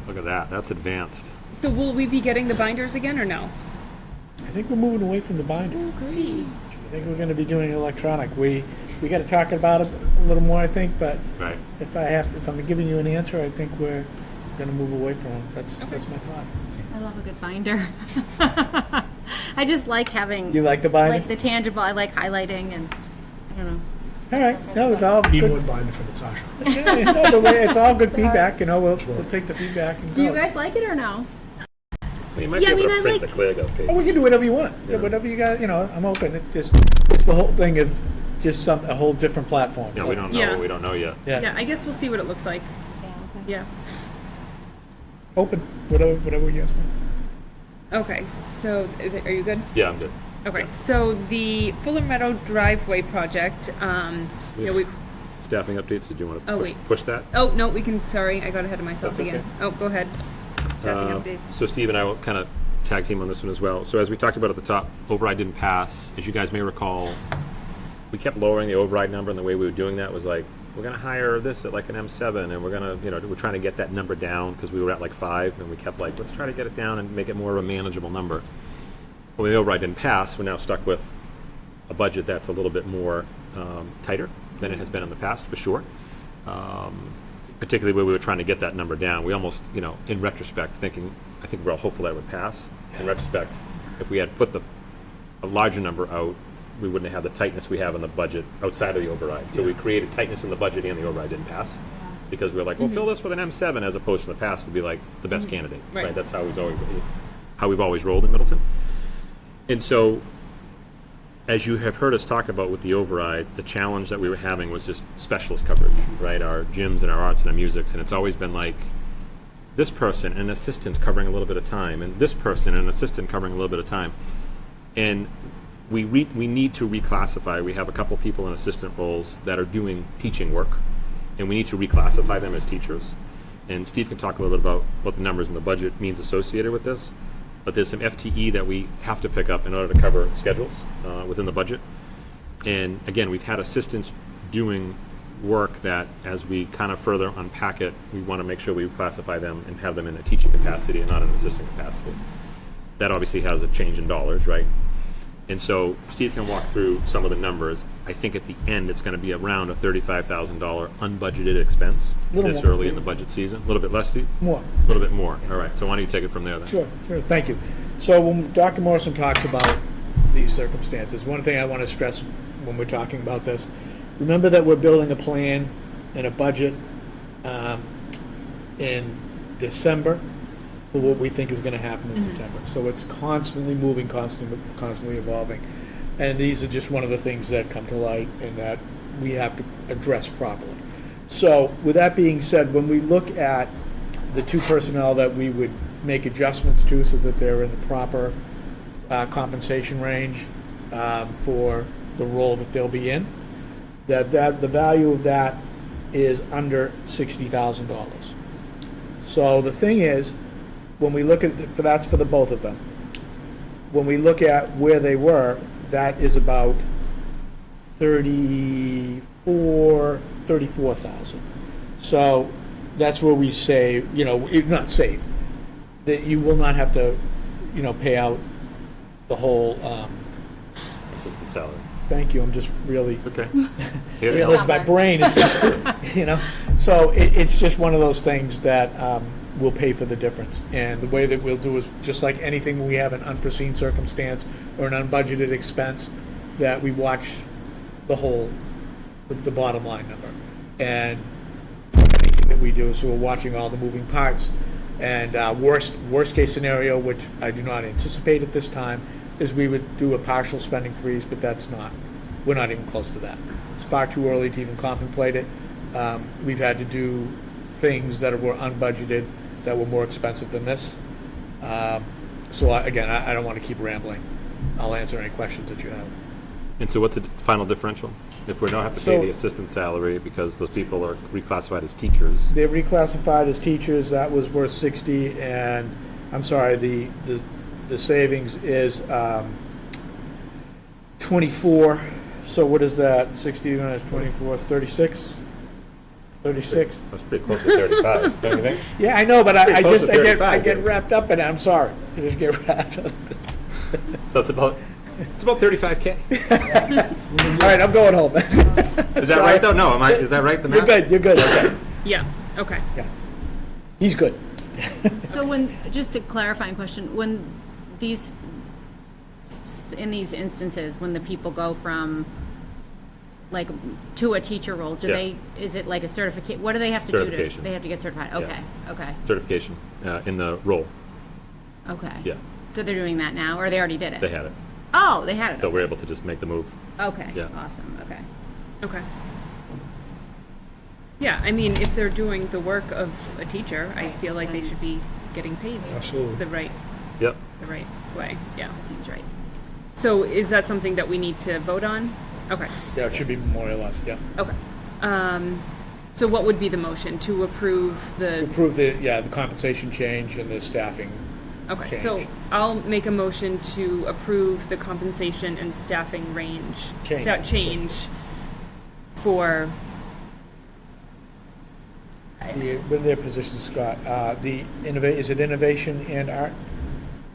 Look at that. That's advanced. So will we be getting the binders again or no? I think we're moving away from the binders. Great. I think we're going to be doing electronic. We got to talk about it a little more, I think. But Right. if I'm giving you an answer, I think we're going to move away from it. That's my thought. I love a good binder. I just like having You like the binder? like the tangible. I like highlighting, and I don't know. It's All right, no, it's all Need good. one binder for Natasha. Yeah, no, the way, it's all good feedback, we'll take the feedback and Do you go. guys like it or no? Well, you might Yeah, be able I to mean, I print like- the ClearGov page. Oh, we can do whatever you want, yeah, whatever you guys, I'm open, it's the whole thing of just a whole different platform. You know, we don't know Yeah. what we don't know yet. Yeah, I guess we'll see what it looks like. Yeah, okay. Yeah. Open, whatever you guys want. Okay, so are you good? Yeah, I'm good. Okay, so the Fuller Meadow driveway project, we, Staffing updates, did you want to Oh, wait. push that? oh, no, we can, sorry, I got ahead of myself That's again. okay. Oh, go ahead. Staffing updates. So Steve and I will kind of tag team on this one as well. So as we talked about at the top, override didn't pass. As you guys may recall, we kept lowering the override number, and the way we were doing that was like, we're going to hire this at like an M7, and we're going to, we're trying to get that number down because we were at like 5, and we kept like, let's try to get it down and make it more of a manageable number. When the override didn't pass, we're now stuck with a budget that's a little bit more tighter than it has been in the past, for sure. Particularly where we were trying to get that number down. We almost, in retrospect, I think we're all hopeful that it would pass. In retrospect, if we had put a larger number out, we wouldn't have had the tightness we have in the budget outside of the override. So we created tightness in the budget, and the override didn't pass. Because we were like, well, fill this with an M7, as opposed to the past would be like the best candidate. Right. That's how we've always rolled in Middleton. And so, as you have heard us talk about with the override, the challenge that we were having was just specialist coverage, right? Our gyms and our arts and our musics, and it's always been like this person and an assistant covering a little bit of time, and this person and an assistant covering a little bit of time. And we need to reclassify. We have a couple people in assistant roles that are doing teaching work, and we need to reclassify them as teachers. And Steve can talk a little bit about what the numbers in the budget means associated with this. But there's some FTE that we have to pick up in order to cover schedules within the budget. And again, we've had assistants doing work that, as we kind of further unpack it, we want to make sure we classify them and have them in a teaching capacity and not an assistant capacity. That obviously has a change in dollars, right? And so Steve can walk through some of the numbers. I think at the end, it's going to be around a $35,000 unbudgeted expense Little this more. early in the budget season. A little bit less, Steve? More. A little bit more. All right. So why don't you take it from there then? Sure, thank you. So when Dr. Morrison talks about these circumstances, one thing I want to stress when we're talking about this, remember that we're building a plan and a budget in December for what we think is going to happen in September. So it's constantly moving, constantly evolving. And these are just one of the things that come to light and that we have to address properly. So with that being said, when we look at the two personnel that we would make adjustments to so that they're in the proper compensation range for the role that they'll be in, that the value of that is under $60,000. So the thing is, when we look at that's for the both of them. When we look at where they were, that is about 34,000. So that's where we save, not save, that you will not have to, pay out the whole, Assistant salary. thank you, I'm just really, Okay. my brain is just, so it's just one of those things that we'll pay for the difference. And the way that we'll do is, just like anything we have an unforeseen circumstance or an unbudgeted expense, that we watch the bottom line number. And anything that we do, so we're watching all the moving parts. And worst case scenario, which I do not anticipate at this time, is we would do a partial spending freeze, but we're not even close to that. It's far too early to even contemplate it. We've had to do things that were unbudgeted that were more expensive than this. So again, I don't want to keep rambling. I'll answer any questions that you have. And so what's the final differential? If we don't have to pay the assistant salary because those people are reclassified as teachers, They're reclassified as teachers, that was worth 60, and, I'm sorry, the savings is 24, so what is that, 60 minus 24, is 36? 36? that's pretty close to 35, don't you think? Yeah, I know, but I Pretty close just, to I 35, get yeah. wrapped up in it, I'm sorry, I just get wrapped up. So it's about 35K. All right, I'm going home. Is that right though? No, is that right? The math? You're good, okay, Yeah, okay. yeah. He's good. So just a clarifying question, when in these instances, when the people go from like, to a teacher role, do Yeah. they, is it like a certificate, what do they have to do to? Certification. They have to get certified, okay, okay, Certification in the role. okay. Yeah, So they're doing that now, or they already did it? they had it. Oh, they had it. So we're able to just make the move. Okay, Yeah. awesome, okay. Okay. Yeah, I mean, if they're doing the work of a teacher, I feel like they should be getting paid Absolutely. the right Yep. way. Yeah. That seems right. So is that something that we need to vote on? Okay. Yeah, it should be memorialized, yeah. Okay. So what would be the motion to approve the? Approve the compensation change and the staffing Okay. change. So I'll make a motion to approve the compensation and staffing range change for. What are their positions, Scott? Is it innovation and art?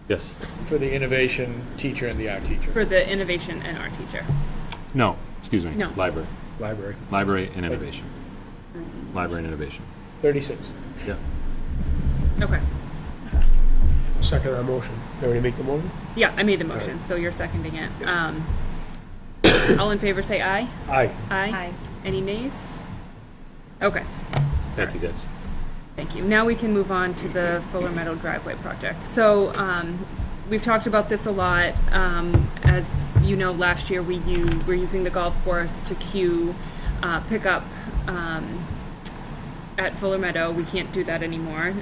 Yes. For the innovation teacher and the art teacher. For the innovation and art teacher. No, excuse me. No. Library. Library. Library and innovation. Library and innovation. 36. Yeah. Okay. Second that motion. You already make the motion? Yeah, I made the motion, so you're seconding it. All in favor say aye. Aye. Aye. Aye. Any nays? Okay. Thank you, guys. Thank you. Now we can move on to the Fuller Meadow driveway project. So we've talked about this a lot. As you know, last year we're using the golf course to queue pickup at Fuller Meadow. We can't do that anymore.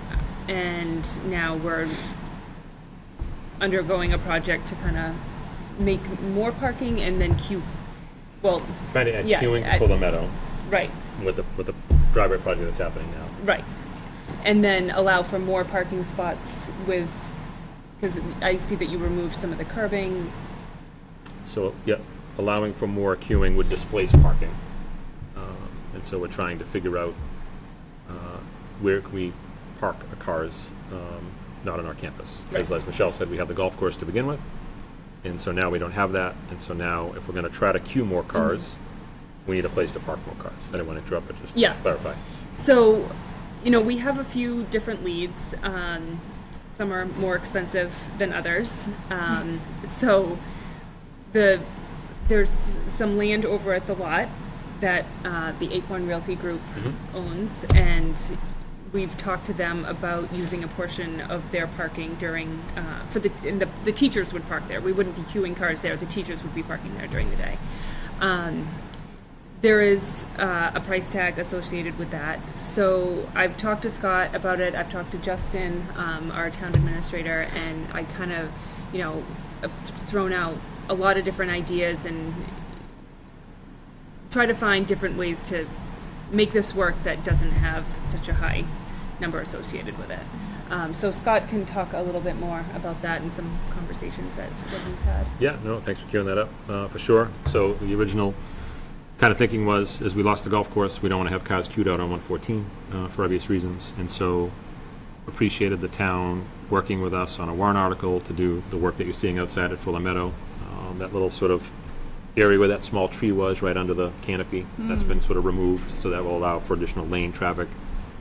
And now we're undergoing a project to kind of make more parking and then queue. Well, Trying to add Yeah, queuing to Fuller Meadow right. with the driveway project that's happening now. Right. And then allow for more parking spots because I see that you removed some of the curbing. So, yeah, allowing for more queuing would displace parking. And so we're trying to figure out where can we park our cars, not on our campus. Because as Michelle said, we have the golf course to begin with. And so now we don't have that. And so now if we're going to try to queue more cars, we need a place to park more cars. I didn't want to interrupt, but just Yeah. to clarify. So, we have a few different leads. Some are more expensive than others. So there's some land over at the lot that the Acorn Realty Group owns, and we've talked to them about using a portion of their parking during the teachers would park there. We wouldn't be queuing cars there. The teachers would be parking there during the day. There is a price tag associated with that. So I've talked to Scott about it. I've talked to Justin, our town administrator, and I kind of, have thrown out a lot of different ideas and try to find different ways to make this work that doesn't have such a high number associated with it. So Scott can talk a little bit more about that and some conversations that he's had. Yeah, no, thanks for clearing that up, for sure. So the original kind of thinking was, as we lost the golf course, we don't want to have cars queued out on 114 for obvious reasons. And so appreciated the town working with us on a warrant article to do the work that you're seeing outside at Fuller Meadow. That little sort of area where that small tree was right under the canopy, that's been sort of removed, so that will allow for additional lane traffic.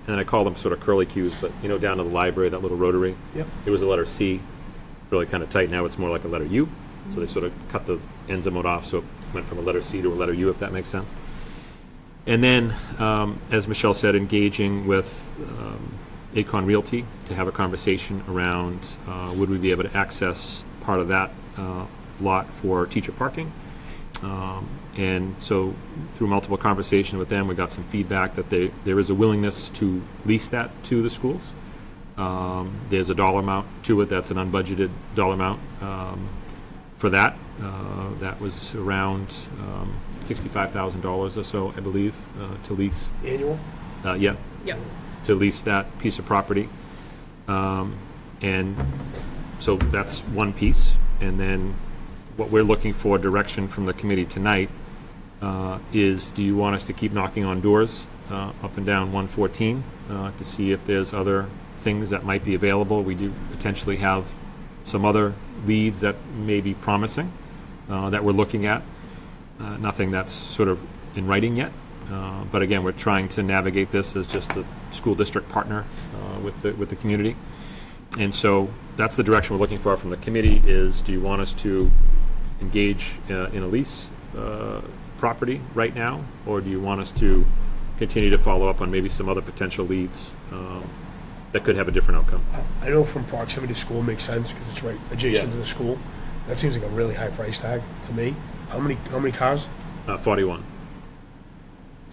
And then I call them sort of curly cues, but down to the library, that little rotary, Yep. it was a letter C, really kind of tight. Now it's more like a letter U. So they sort of cut the ends of it off, so it went from a letter C to a letter U, if that makes sense. And then, as Michelle said, engaging with Acorn Realty to have a conversation around would we be able to access part of that lot for teacher parking. And so through multiple conversations with them, we got some feedback that there is a willingness to lease that to the schools. There's a dollar amount to it that's an unbudgeted dollar amount for that. That was around $65,000 or so, I believe, to lease. Annual? Yeah, Yep. to lease that piece of property. And so that's one piece. And then what we're looking for direction from the committee tonight is, do you want us to keep knocking on doors up and down 114 to see if there's other things that might be available? We do potentially have some other leads that may be promising that we're looking at. Nothing that's sort of in writing yet. But again, we're trying to navigate this as just a school district partner with the community. And so that's the direction we're looking for from the committee is, do you want us to engage in a lease property right now, or do you want us to continue to follow up on maybe some other potential leads that could have a different outcome? I know from proximity to school makes sense because it's right adjacent Yeah. to the school. That seems like a really high price tag to me. How many cars? 41.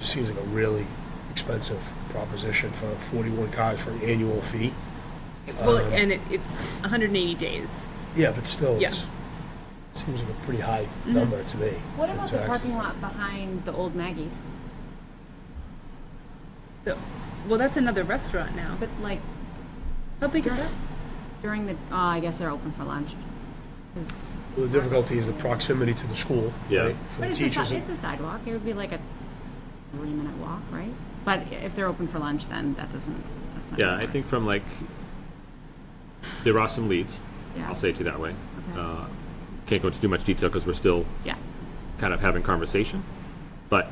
Just seems like a really expensive proposition for 41 cars for an annual fee. Well, and it's 180 days. Yeah, but still, Yeah. it seems like a pretty high number to me. What to- about to the access parking that. lot behind the old Maggie's? So, well, that's another restaurant now. But like How big is that? during the, I guess they're open for lunch. 'Cause- Well, the difficulty is the proximity to the school. Yeah. Right? For But the it's teachers. it's a sidewalk. It would be like a 3-minute walk, right? But if they're open for lunch, then that's not Yeah, gonna I work. think from like, there are some leads, Yeah. I'll say it to you that way. Okay. Can't go into too much detail because we're still Yeah. kind of having conversation. But,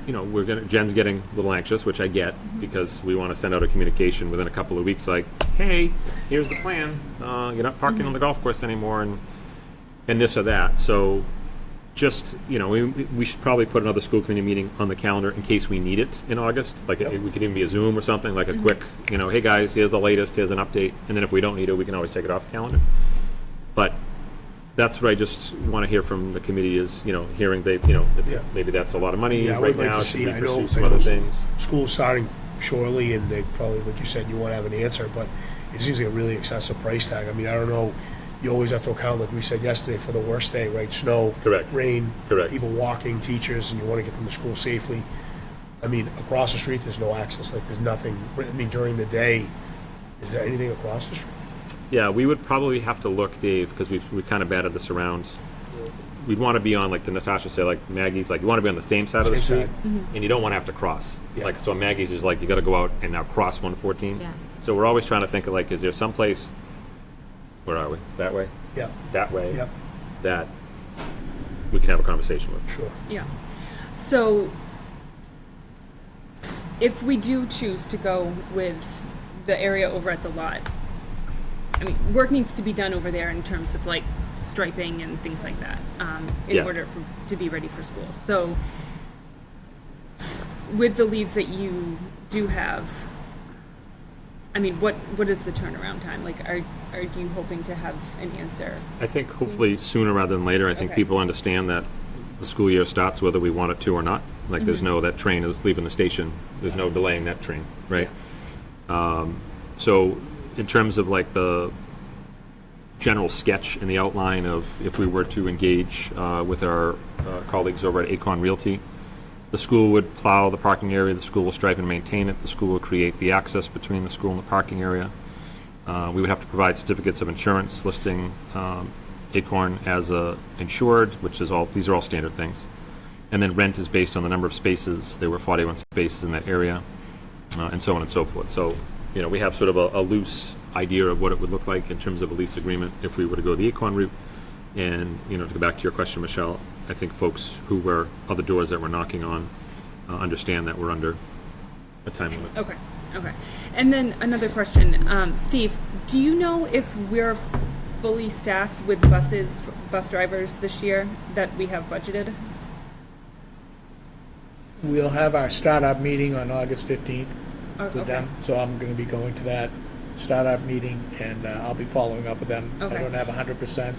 you know, Jen's getting a little anxious, which I get, because we want to send out a communication within a couple of weeks like, hey, here's the plan. You're not parking on the golf course anymore and this or that. So just, you know, we should probably put another school committee meeting on the calendar in case we need it in August. Like, we could even be a Zoom or something, like a quick, you know, hey guys, here's the latest, here's an update. And then if we don't need it, we can always take it off the calendar. But that's what I just want to hear from the committee is, you know, hearing Yeah. maybe that's a lot of money Yeah, I right would like now. to Should see. we I know pursue some other things? School's starting shortly, and they probably, like you said, you want to have an answer. But it seems like a really excessive price tag. I mean, I don't know. You always have to account, like we said yesterday, for the worst day, right? Snow, Correct. rain, Correct. people walking, teachers, and you want to get them to school safely. I mean, across the street, there's no access. Like, there's nothing. I mean, during the day, is there anything across the street? Yeah, we would probably have to look, Dave, because we've kind of batted this around. We'd want to be on, like the Natasha said, like Maggie's, like you want to be on the same side of the Same street, side. and you don't want to have to cross. Yeah. Like, so Maggie's is like, you got to go out and now cross 114. Yeah. So we're always trying to think of like, is there some place, where are we? That way? Yeah. That way? Yep. That we can have a conversation with. Sure. Yeah. So, if we do choose to go with the area over at the lot, I mean, work needs to be done over there in terms of like striping and things like that, in Yeah. order to be ready for school. So, with the leads that you do have, I mean, what is the turnaround time? Like, are you hoping to have an answer? I think hopefully sooner rather than later. I think Okay. people understand that the school year starts whether we want it to or not. Like, there's no, that train is leaving the station. There's no delaying that train, right? So in terms of like the general sketch and the outline of if we were to engage with our colleagues over at Acorn Realty, the school would plow the parking area, the school will stripe and maintain it, the school will create the access between the school and the parking area. We would have to provide certificates of insurance listing Acorn as insured, which is all, these are all standard things. And then rent is based on the number of spaces. There were 41 spaces in that area, and so on and so forth. So, you know, we have sort of a loose idea of what it would look like in terms of a lease agreement if we were to go the Acorn route. And, you know, to go back to your question, Michelle, I think folks who were other doors that we're knocking on understand that we're under a time limit. Okay, okay. And then another question, Steve, do you know if we're fully staffed with bus drivers this year that we have budgeted? We'll have our startup meeting on August 15th with Okay. them, so I'm going to be going to that startup meeting, and I'll be following up with them. I Okay. don't have 100%.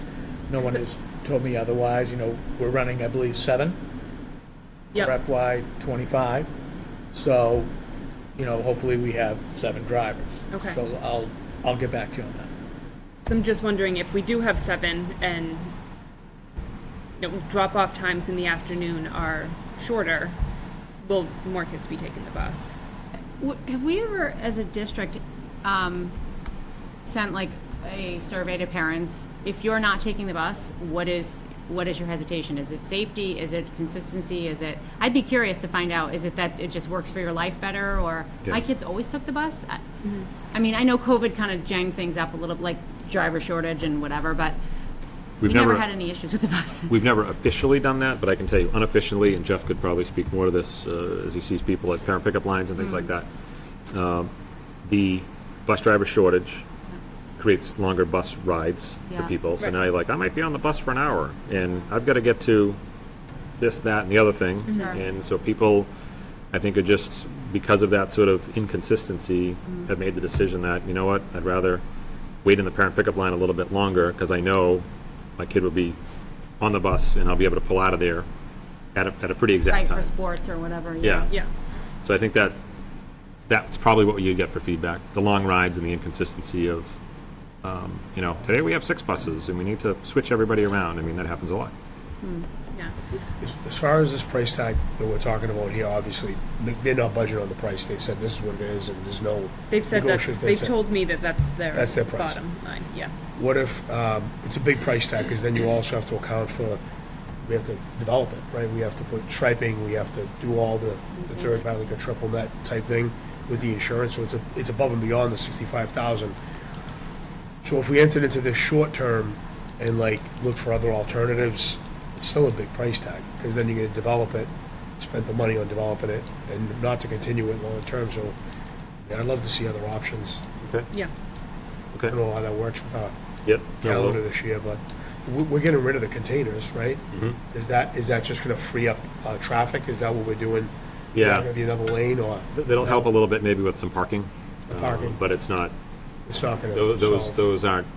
No one has told me otherwise. You know, we're running, I believe, 7 for Yep. FY '25. So, you know, hopefully we have 7 drivers. Okay. So I'll get back to you on that. So I'm just wondering if we do have 7 and, you know, drop-off times in the afternoon are shorter, will more kids be taking the bus? Have we ever, as a district, sent like a survey to parents? If you're not taking the bus, what is your hesitation? Is it safety? Is it consistency? Is it? I'd be curious to find out. Is it that it just works for your life better, or Yeah. my kids always took the bus? I mean, I know COVID kind of janged things up a little, like driver shortage and whatever, but we We've never had any issues with the bus. We've never officially done that, but I can tell you unofficially, and Jeff could probably speak more to this as he sees people at parent pickup lines and things like that. The bus driver shortage creates longer bus rides for Yeah. people. So Right. now you're like, I might be on the bus for an hour, and I've got to get to this, that, and the other thing. Sure. And so people, I think, are just, because of that sort of inconsistency, have made the decision that, you know what, I'd rather wait in the parent pickup line a little bit longer, because I know my kid will be on the bus and I'll be able to pull out of there at a pretty exact Right, time. for sports or whatever. Yeah. Yeah. So I think that that's probably what you get for feedback, the long rides and the inconsistency of, you know, today we have 6 buses and we need to switch everybody around. I mean, that happens a lot. Yeah. As far as this price tag that we're talking about here, obviously, they're not budgeting on the price. They've said this is what it is, and there's no They've said that, negotiation. they've That's it. told me that that's That's their price. bottom line, yeah. What if, it's a big price tag, because then you also have to account for, we have to develop it, right? We have to put striping, we have to do all the third party, like a triple net type thing with the insurance, so it's above and beyond the 65,000. So if we entered into this short term and like look for other alternatives, it's still a big price tag, because then you're gonna develop it, spend the money on developing it, and not to continue it long term, so yeah, I'd love to see other options. Okay. Yeah. I Okay. don't know how that works with our Yep. calendar this year, but we're getting rid of the containers, right? Mm-hmm. Is that just gonna free up traffic? Is that what we're doing? Is Yeah. that gonna be another lane, or That'll help a little bit maybe with some parking. Parking. But it's not, it's not gonna those solve? aren't,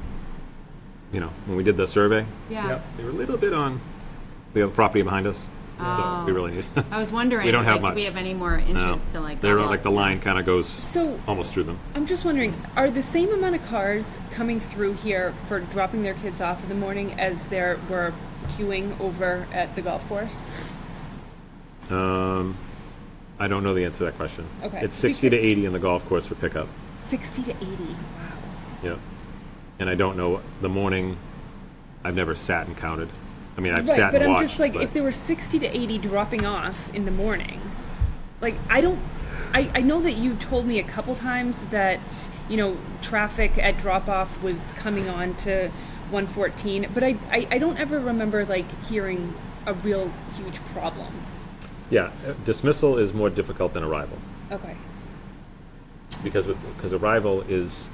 you know, when we did the survey, Yeah. Yep. they were a little bit on the other property behind us. So we really need. I was wondering, We don't have like, do much. we have any more No. inches to like They're go like up? the line kind of goes So almost through them. I'm just wondering, are the same amount of cars coming through here for dropping their kids off in the morning as there were queuing over at the golf course? I don't know the answer to that question. Okay. It's 60 to 80 in the golf course for pickup. 60 to 80, wow. Yeah. And I don't know, the morning, I've never sat and counted. I mean, I've Right, sat but and I'm watched. just like, but- if there were 60 to 80 dropping off in the morning, like, I know that you told me a couple times that, you know, traffic at drop-off was coming on to 114, but I don't ever remember, like, hearing a real huge problem. Yeah, dismissal is more difficult than arrival. Okay. Because arrival is,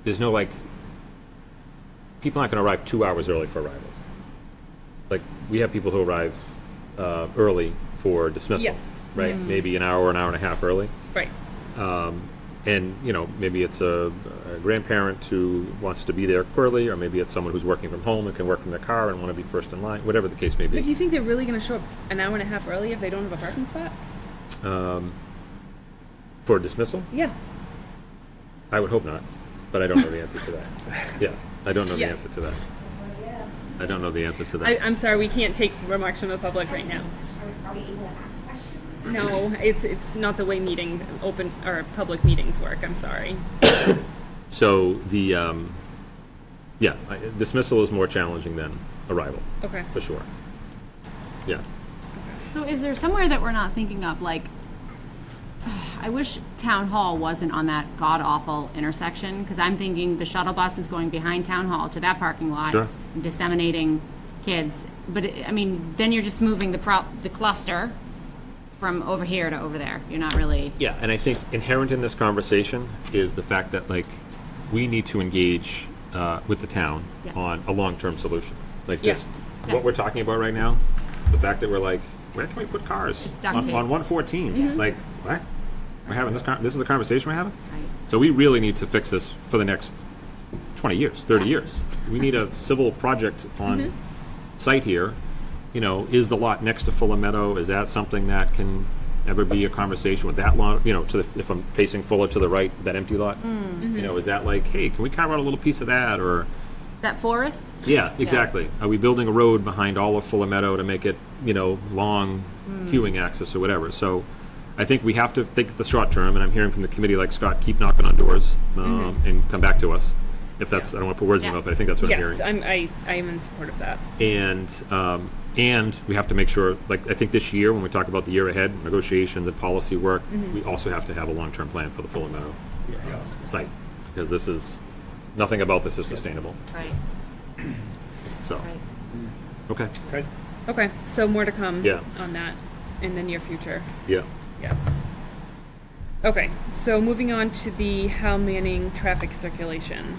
there's no like, people aren't going to arrive 2 hours early for arrival. Like, we have people who arrive early for dismissal. Yes. Right? Maybe an hour and a half early. Right. And, you know, maybe it's a grandparent who wants to be there early, or maybe it's someone who's working from home and can work from their car and want to be first in line, whatever the case may But do be. you think they're really going to show up an hour and a half early if they don't have a parking spot? For dismissal? Yeah. I would hope not, but I don't know the answer to that. Yeah, I don't know the Yeah. answer to that. I don't know the answer to that. I'm sorry, we can't take remarks from the public right now. Are we able to ask questions? No, it's not the way meetings, open, or public meetings work, I'm sorry. So the, dismissal is more challenging than arrival, Okay. for sure. Yeah. So is there somewhere that we're not thinking of, like, I wish Town Hall wasn't on that god-awful intersection, because I'm thinking the shuttle bus is going behind Town Hall to that parking lot. Sure. Disseminating kids, but I mean, then you're just moving the cluster from over here to over there. You're not really. Yeah, and I think inherent in this conversation is the fact that, like, we need to engage with the town Yeah. on a long-term solution. Like Yeah. this, Yeah. what we're talking about right now, the fact that we're like, where can we put cars? It's duct on tape. 114. Like, what? We're having this, this is the conversation we're having? Right. So we really need to fix this for the next 20 years, 30 Yeah. years. We need a civil project on site here. You know, is the lot next to Fuller Meadow, is that something that can ever be a conversation with that lot? You know, if I'm facing Fuller to the right, that empty lot, you know, is that like, hey, can we carve out a little piece of that? Or, That forest? yeah, exactly. Are we building a road behind all of Fuller Meadow to make it, you know, long queuing access or whatever? So I think we have to think the short term, and I'm hearing from the committee, like, Scott, keep knocking on doors and come back to us. If that's, I don't want to put words in your Yeah. mouth, but I think that's what I'm Yes, hearing. I am in support of that. And we have to make sure, like, I think this year, when we talk about the year ahead, negotiations and policy work, we also have to have a long-term plan for the Fuller Meadow site, because this is, nothing about this is sustainable. Right, So, right. okay, Okay. Okay, so more to come Yeah. on that in the near future. yeah. Yes. Okay, so moving on to the Hal Manning traffic circulation.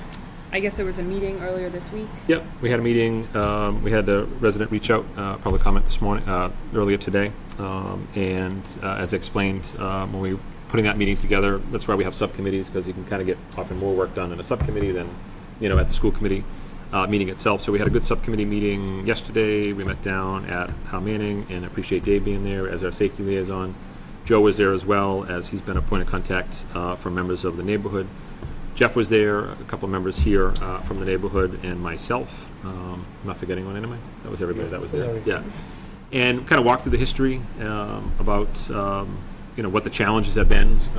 I guess there was a meeting earlier this week. Yep, we had a meeting. We had a resident reach out, public comment this morning, earlier today. And as I explained, when we were putting that meeting together, that's why we have subcommittees, because you can kind of get often more work done in a subcommittee than, at the school committee meeting itself. So we had a good subcommittee meeting yesterday. We met down at Hal Manning, and I appreciate Dave being there as our safety liaison. Joe was there as well, as he's been a point of contact for members of the neighborhood. Jeff was there, a couple of members here from the neighborhood, and myself. I'm not forgetting one, am I? That was everybody that was there. Yeah. And kind of walked through the history about, what the challenges have been. Is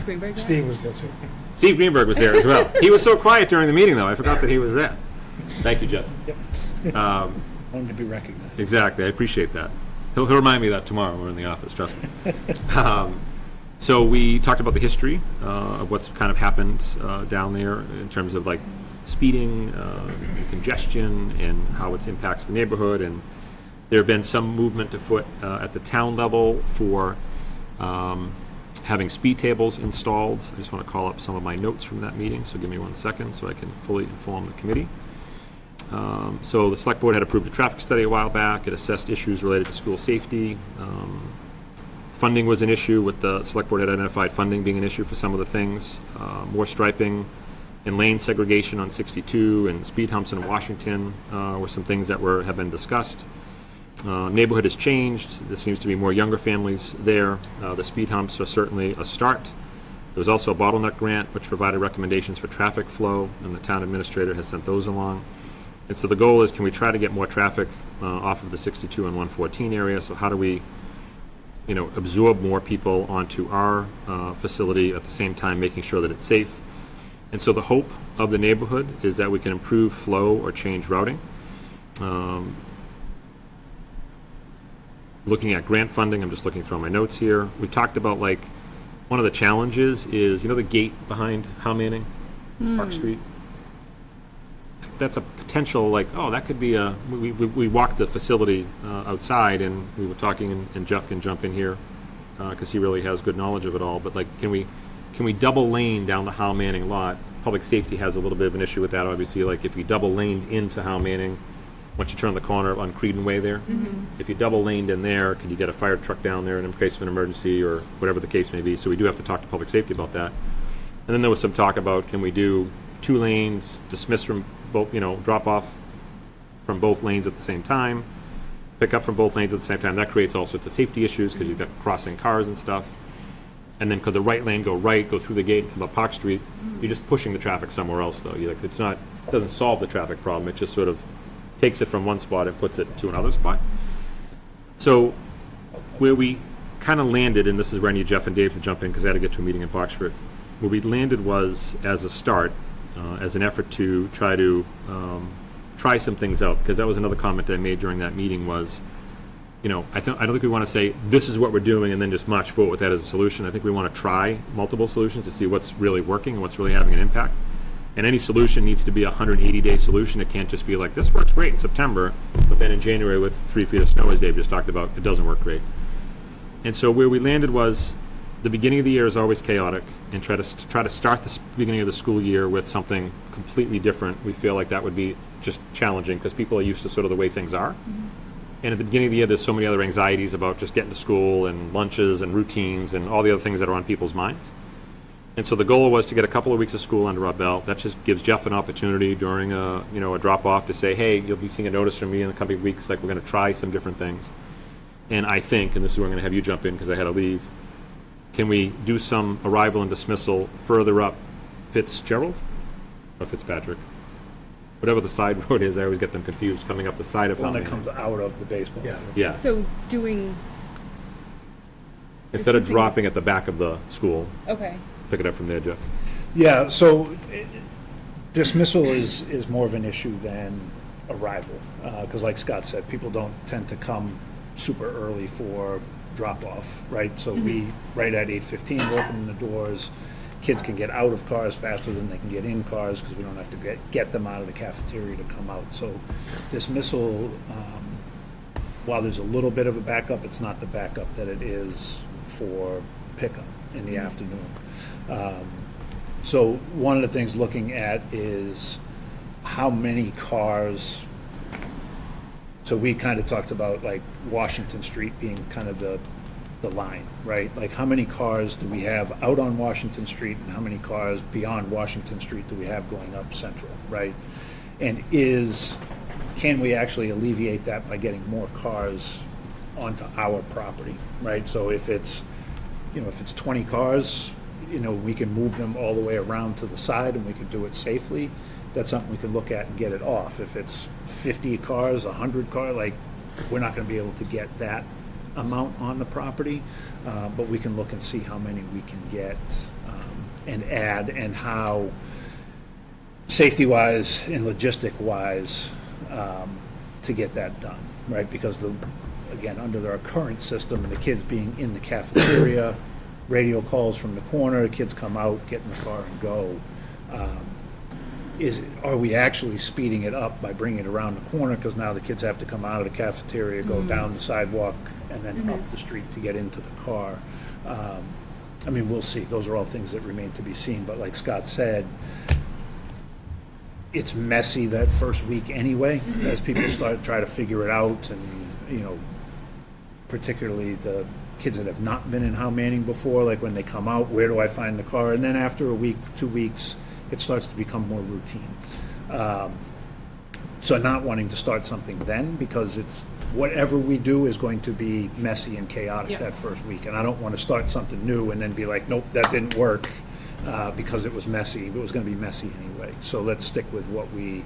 Greenberg there? Steve was there too. Steve Greenberg was there as well. He was so quiet during the meeting, though. I forgot that he was there. Thank you, Jeff. Yep. Wanted to be recognized. Exactly. I appreciate that. He'll remind me of that tomorrow when we're in the office, trust me. So we talked about the history of what's kind of happened down there in terms of like speeding, congestion, and how it impacts the neighborhood. And there have been some movement afoot at the town level for having speed tables installed. I just want to call up some of my notes from that meeting, so give me 1 second so I can fully inform the committee. So the select board had approved a traffic study a while back. It assessed issues related to school safety. Funding was an issue, with the select board had identified funding being an issue for some of the things. More striping and lane segregation on 62 and speed humps in Washington were some things that have been discussed. Neighborhood has changed. There seems to be more younger families there. The speed humps are certainly a start. There was also a bottleneck grant which provided recommendations for traffic flow, and the town administrator has sent those along. And so the goal is, can we try to get more traffic off of the 62 and 114 area? So how do we absorb more people onto our facility at the same time making sure that it's safe? And so the hope of the neighborhood is that we can improve flow or change routing. Looking at grant funding, I'm just looking through my notes here. We talked about, like, one of the challenges is, the gate behind Hal Manning, Park Street? That's a potential, that could be we walked the facility outside, and we were talking, and Jeff can jump in here because he really has good knowledge of it all. But can we double lane down the Hal Manning lot? Public safety has a little bit of an issue with that, obviously. Like, if you double laned into Hal Manning, once you turn the corner on Creedon Way there, if you double laned in there, could you get a fire truck down there in case of an emergency or whatever the case may be? So we do have to talk to public safety about that. And then there was some talk about, can we do 2 lanes, dismiss from both, drop off from both lanes at the same time, pick up from both lanes at the same time. That creates all sorts of safety issues because you've got crossing cars and stuff. And then could the right lane go right, go through the gate and come up Park Street? You're just pushing the traffic somewhere else, though. It doesn't solve the traffic problem. It just sort of takes it from one spot and puts it to another spot. So where we kind of landed, and this is where I need Jeff and Dave to jump in because I had to get to a meeting in Boxford. Where we landed was, as a start, as an effort to try some things out, because that was another comment that I made during that meeting was, I don't think we want to say this is what we're doing and then just march forward with that as a solution. I think we want to try multiple solutions to see what's really working and what's really having an impact. And any solution needs to be a 180-day solution. It can't just be like, this works great in September, but then in January with 3 feet of snow, as Dave just talked about, it doesn't work great. And so where we landed was, the beginning of the year is always chaotic, and try to start the beginning of the school year with something completely different. We feel like that would be just challenging because people are used to sort of the way things are. And at the beginning of the year, there's so many other anxieties about just getting to school and lunches and routines and all the other things that are on people's minds. And so the goal was to get a couple of weeks of school under our belt. That just gives Jeff an opportunity during a drop-off to say, hey, you'll be seeing a notice from me in a couple of weeks, like we're going to try some different things. And I think, and this is where I'm going to have you jump in because I had to leave, can we do some arrival and dismissal further up Fitzgerald or Fitzpatrick? Whatever the side road is, I always get them confused, coming up the side of The one Hal that Manning. comes out of the baseball. Yeah. field. Yeah. So doing, Instead of distancing- dropping at the back of the school, okay. pick it up from there, Jeff. Yeah, so dismissal is more of an issue than arrival. Because like Scott said, people don't tend to come super early for drop-off, right? So we, right at 8:15, we're opening the doors. Kids can get out of cars faster than they can get in cars because we don't have to get them out of the cafeteria to come out. So dismissal, while there's a little bit of a backup, it's not the backup that it is for pickup in the afternoon. So one of the things looking at is how many cars, so we kind of talked about like Washington Street being kind of the line, right? Like how many cars do we have out on Washington Street and how many cars beyond Washington Street do we have going up Central, right? And can we actually alleviate that by getting more cars onto our property, right? So if it's 20 cars, we can move them all the way around to the side and we can do it safely. That's something we can look at and get it off. If it's 50 cars, 100 cars, like, we're not gonna be able to get that amount on the property, but we can look and see how many we can get and add, and how safety-wise and logistic-wise to get that done, right? Because again, under our current system, the kids being in the cafeteria, radio calls from the corner, kids come out, get in the car and go. Are we actually speeding it up by bringing it around the corner? Because now the kids have to come out of the cafeteria, go down the sidewalk, and then up the street to get into the car. I mean, we'll see. Those are all things that remain to be seen. But like Scott said, it's messy that first week anyway, as people try to figure it out, and particularly the kids that have not been in Howe Manning before, like when they come out, where do I find the car? And then after a week, 2 weeks, it starts to become more routine. So not wanting to start something then, because it's whatever we do is going to be messy and chaotic that first week. And I don't want to start something new and then be like, nope, that didn't work because it was messy. It was going to be messy anyway. So let's stick with what we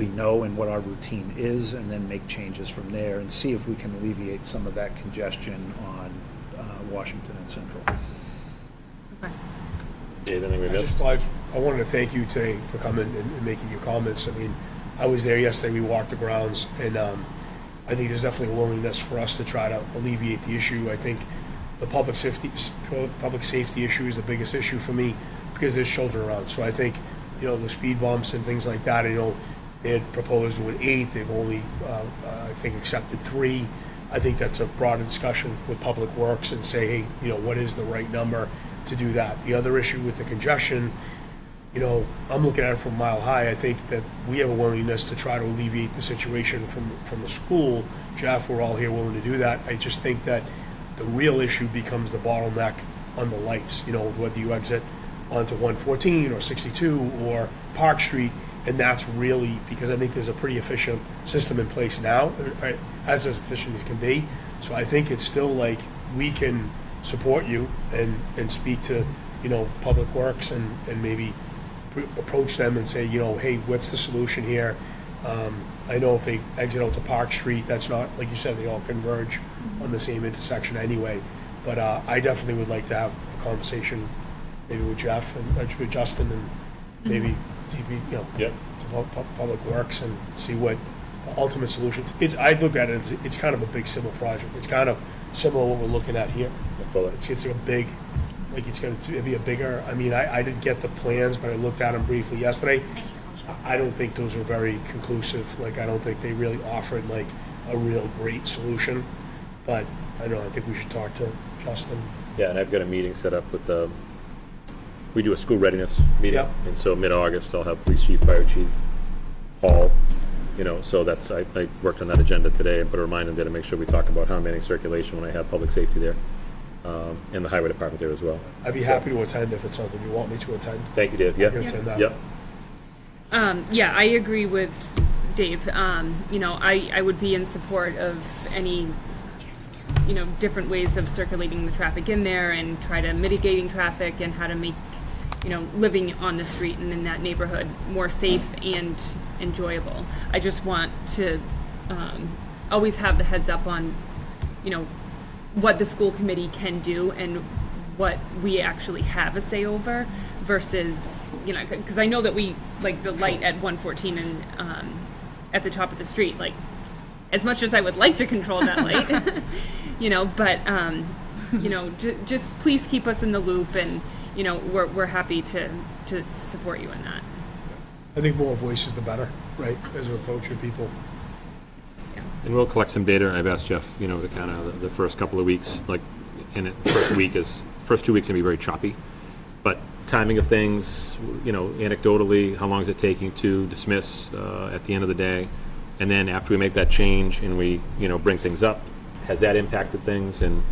know and what our routine is, and then make changes from there and see if we can alleviate some of that congestion on Washington and Central. Okay. Dave, anything we missed? I wanted to thank you today for coming and making your comments. I mean, I was there yesterday, we walked the grounds, and I think there's definitely a willingness for us to try to alleviate the issue. I think the public safety issue is the biggest issue for me, because there's children around. So I think, the speed bumps and things like that, they had proposed doing 8, they've only, I think, accepted 3. I think that's a broader discussion with Public Works and say, hey, what is the right number to do that? The other issue with the congestion, I'm looking at it from Mile High. I think that we have a willingness to try to alleviate the situation from the school. Jeff, we're all here willing to do that. I just think that the real issue becomes the bottleneck on the lights, whether you exit onto 114 or 62 or Park Street. And that's really because I think there's a pretty efficient system in place now, as efficient as can be. So I think it's still like we can support you and speak to, Public Works and maybe approach them and say, hey, what's the solution here? I know if they exit out to Park Street, that's not, like you said, they all converge on the same intersection anyway. But I definitely would like to have a conversation maybe with Jeff and with Justin and maybe DB, to Public Works and see what the ultimate solutions. I look at it as it's kind of a big civil project. It's kind of similar to what we're looking at here. It's a big, like it's going to be a bigger. I mean, I didn't get the plans, but I looked at them briefly yesterday. I don't think those are very conclusive. Like, I don't think they really offered like a real great solution. But I think we should talk to Justin. Yeah, and I've got a meeting set up with we do a school readiness meeting, Yep. and so mid-August I'll have police chief, fire chief, Hall, so that's, I worked on that agenda today and put a reminder there to make sure we talk about Howe Manning circulation when I have public safety there, and the highway department there as well. I'd be happy to attend if it's something you want me to attend. Thank you, Dave. Yeah. I can attend that. Yep. I agree with Dave. I would be in support of any, different ways of circulating the traffic in there and try to mitigating traffic and how to make, living on the street and in that neighborhood more safe and enjoyable. I just want to always have the heads up on, what the school committee can do and what we actually have a say over versus, because I know that we, like the light at 114 and at the top of the street, like as much as I would like to control that light, but, just please keep us in the loop and, we're happy to support you in that. I think more voices the better, right, as we approach your people. And we'll collect some data. I've asked Jeff, the kind of the first couple of weeks, like, and the first 2 weeks can be very choppy, but timing of things, anecdotally, how long is it taking to dismiss at the end of the day? And then after we make that change and we, bring things up, has that impacted things? And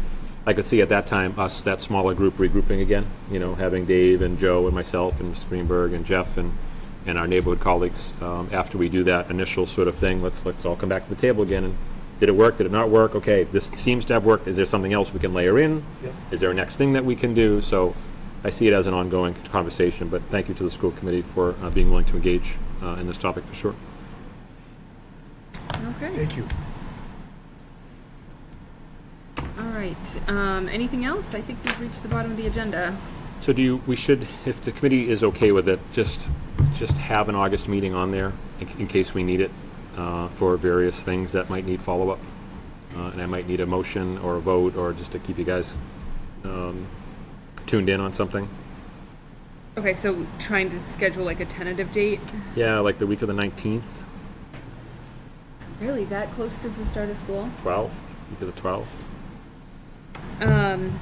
I could see at that time us, that smaller group, regrouping again, having Dave and Joe and myself and Mr. Greenberg and Jeff and our neighborhood colleagues. After we do that initial sort of thing, let's all come back to the table again. And did it work? Did it not work? Okay, this seems to have worked. Is there something else we can layer in? Yep. Is there a next thing that we can do? So I see it as an ongoing conversation, but thank you to the school committee for being willing to engage in this topic for sure. Okay. Thank you. All right. Anything else? I think we've reached the bottom of the agenda. So we should, if the committee is okay with it, just have an August meeting on there in case we need it for various things that might need follow-up. And I might need a motion or a vote or just to keep you guys tuned in on something. Okay, so trying to schedule like a tentative date. Yeah, like the week of the 19th, Really, that close to the start of school? 12th, week of the 12th. I'm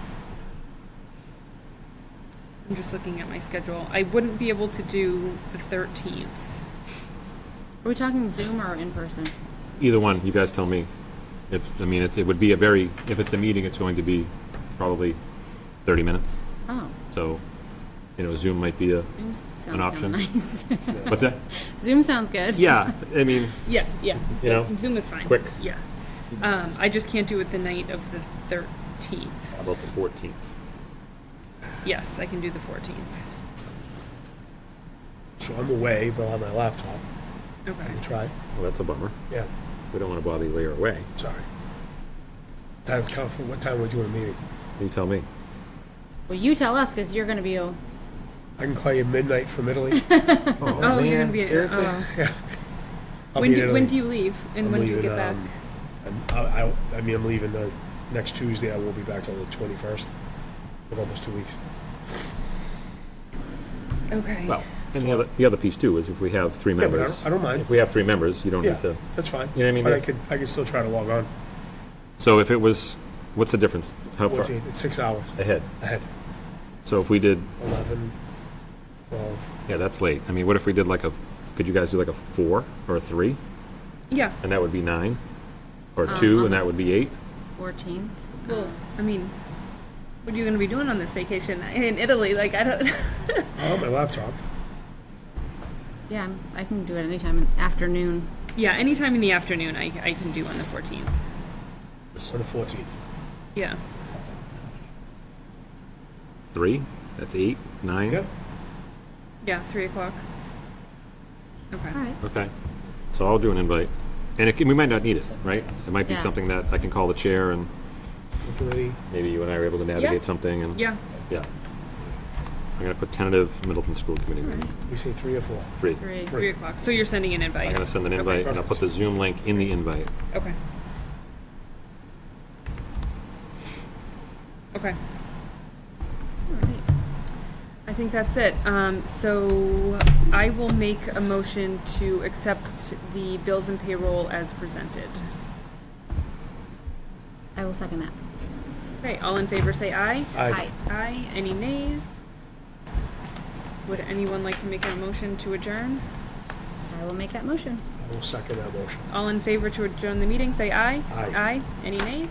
just looking at my schedule. I wouldn't be able to do the 13th. Are we talking Zoom or in person? Either one, you guys tell me. It would be if it's a meeting, it's going to be probably 30 minutes. Oh, So, Zoom might be a, Zoom sounds An option. kinda nice. what's that? Zoom sounds good. Yeah, Yeah. Zoom is fine. Quick. Yeah. I just can't do it the night of the 13th. How about the 14th? Yes, I can do the 14th. So I'm away, but I'll have my laptop. I Okay. can try. Well, that's a bummer. Yeah, We don't want to bother you while you're away. sorry. What time are we doing a meeting? You tell me. Well, you tell us, because you're going to be, I can call you midnight from Italy. Oh, you're gonna be. seriously? Yeah. I'll When be in do, when Italy. do you leave? And I'm when do you leaving, get back? I'm leaving the next Tuesday. I won't be back till the 21st. In almost 2 weeks. Okay. Well, and the other piece too is if we have three Yeah, but members. I don't mind. If we have three members, you don't Yeah, need to. that's fine. You know what I mean, But Dave? I could still try to log on. So if it was, what's the difference? How far 14. It's 6 hours ahead? ahead. So if we did, 11, 12. yeah, that's late. What if we did could you guys do like a 4 or a 3? Yeah. And that would be 9? Or 2 and that would be 8? 14. Well, what are you going to be doing on this vacation in Italy? Like, I don't. I have my laptop. Yeah, I can do it anytime in the afternoon. Yeah, anytime in the afternoon I can do on the 14th. On the 14th. Yeah. 3? That's 8, 9? Yep. Yeah, 3 o'clock. Okay. All right. Okay. So I'll do an invite. And we might not need it, right? It might be Yeah. something that I can call the chair and Committee. maybe you and I are able to navigate Yeah. something. And Yeah. Yeah. I'm going to put tentative Middleton School Committee meeting. We say 3 or 4. 3. 3. 3 o'clock. So you're sending an invite. I'm going to send an Okay. invite and I'll put the Zoom link in the invite. Okay. Okay. All right. I think that's it. So I will make a motion to accept the bills and payroll as presented. I will second that. Okay, all in favor say aye. Aye. Aye. Any nays? Would anyone like to make a motion to adjourn? I will make that motion. I will second that motion. All in favor to adjourn the meeting say aye. Aye. Aye. Any nays?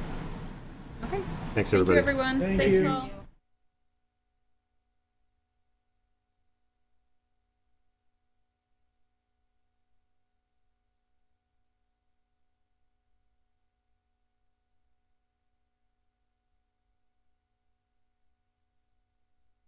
Okay. Thanks, Thank you, everybody. everyone. Thank Thanks, you. Paul.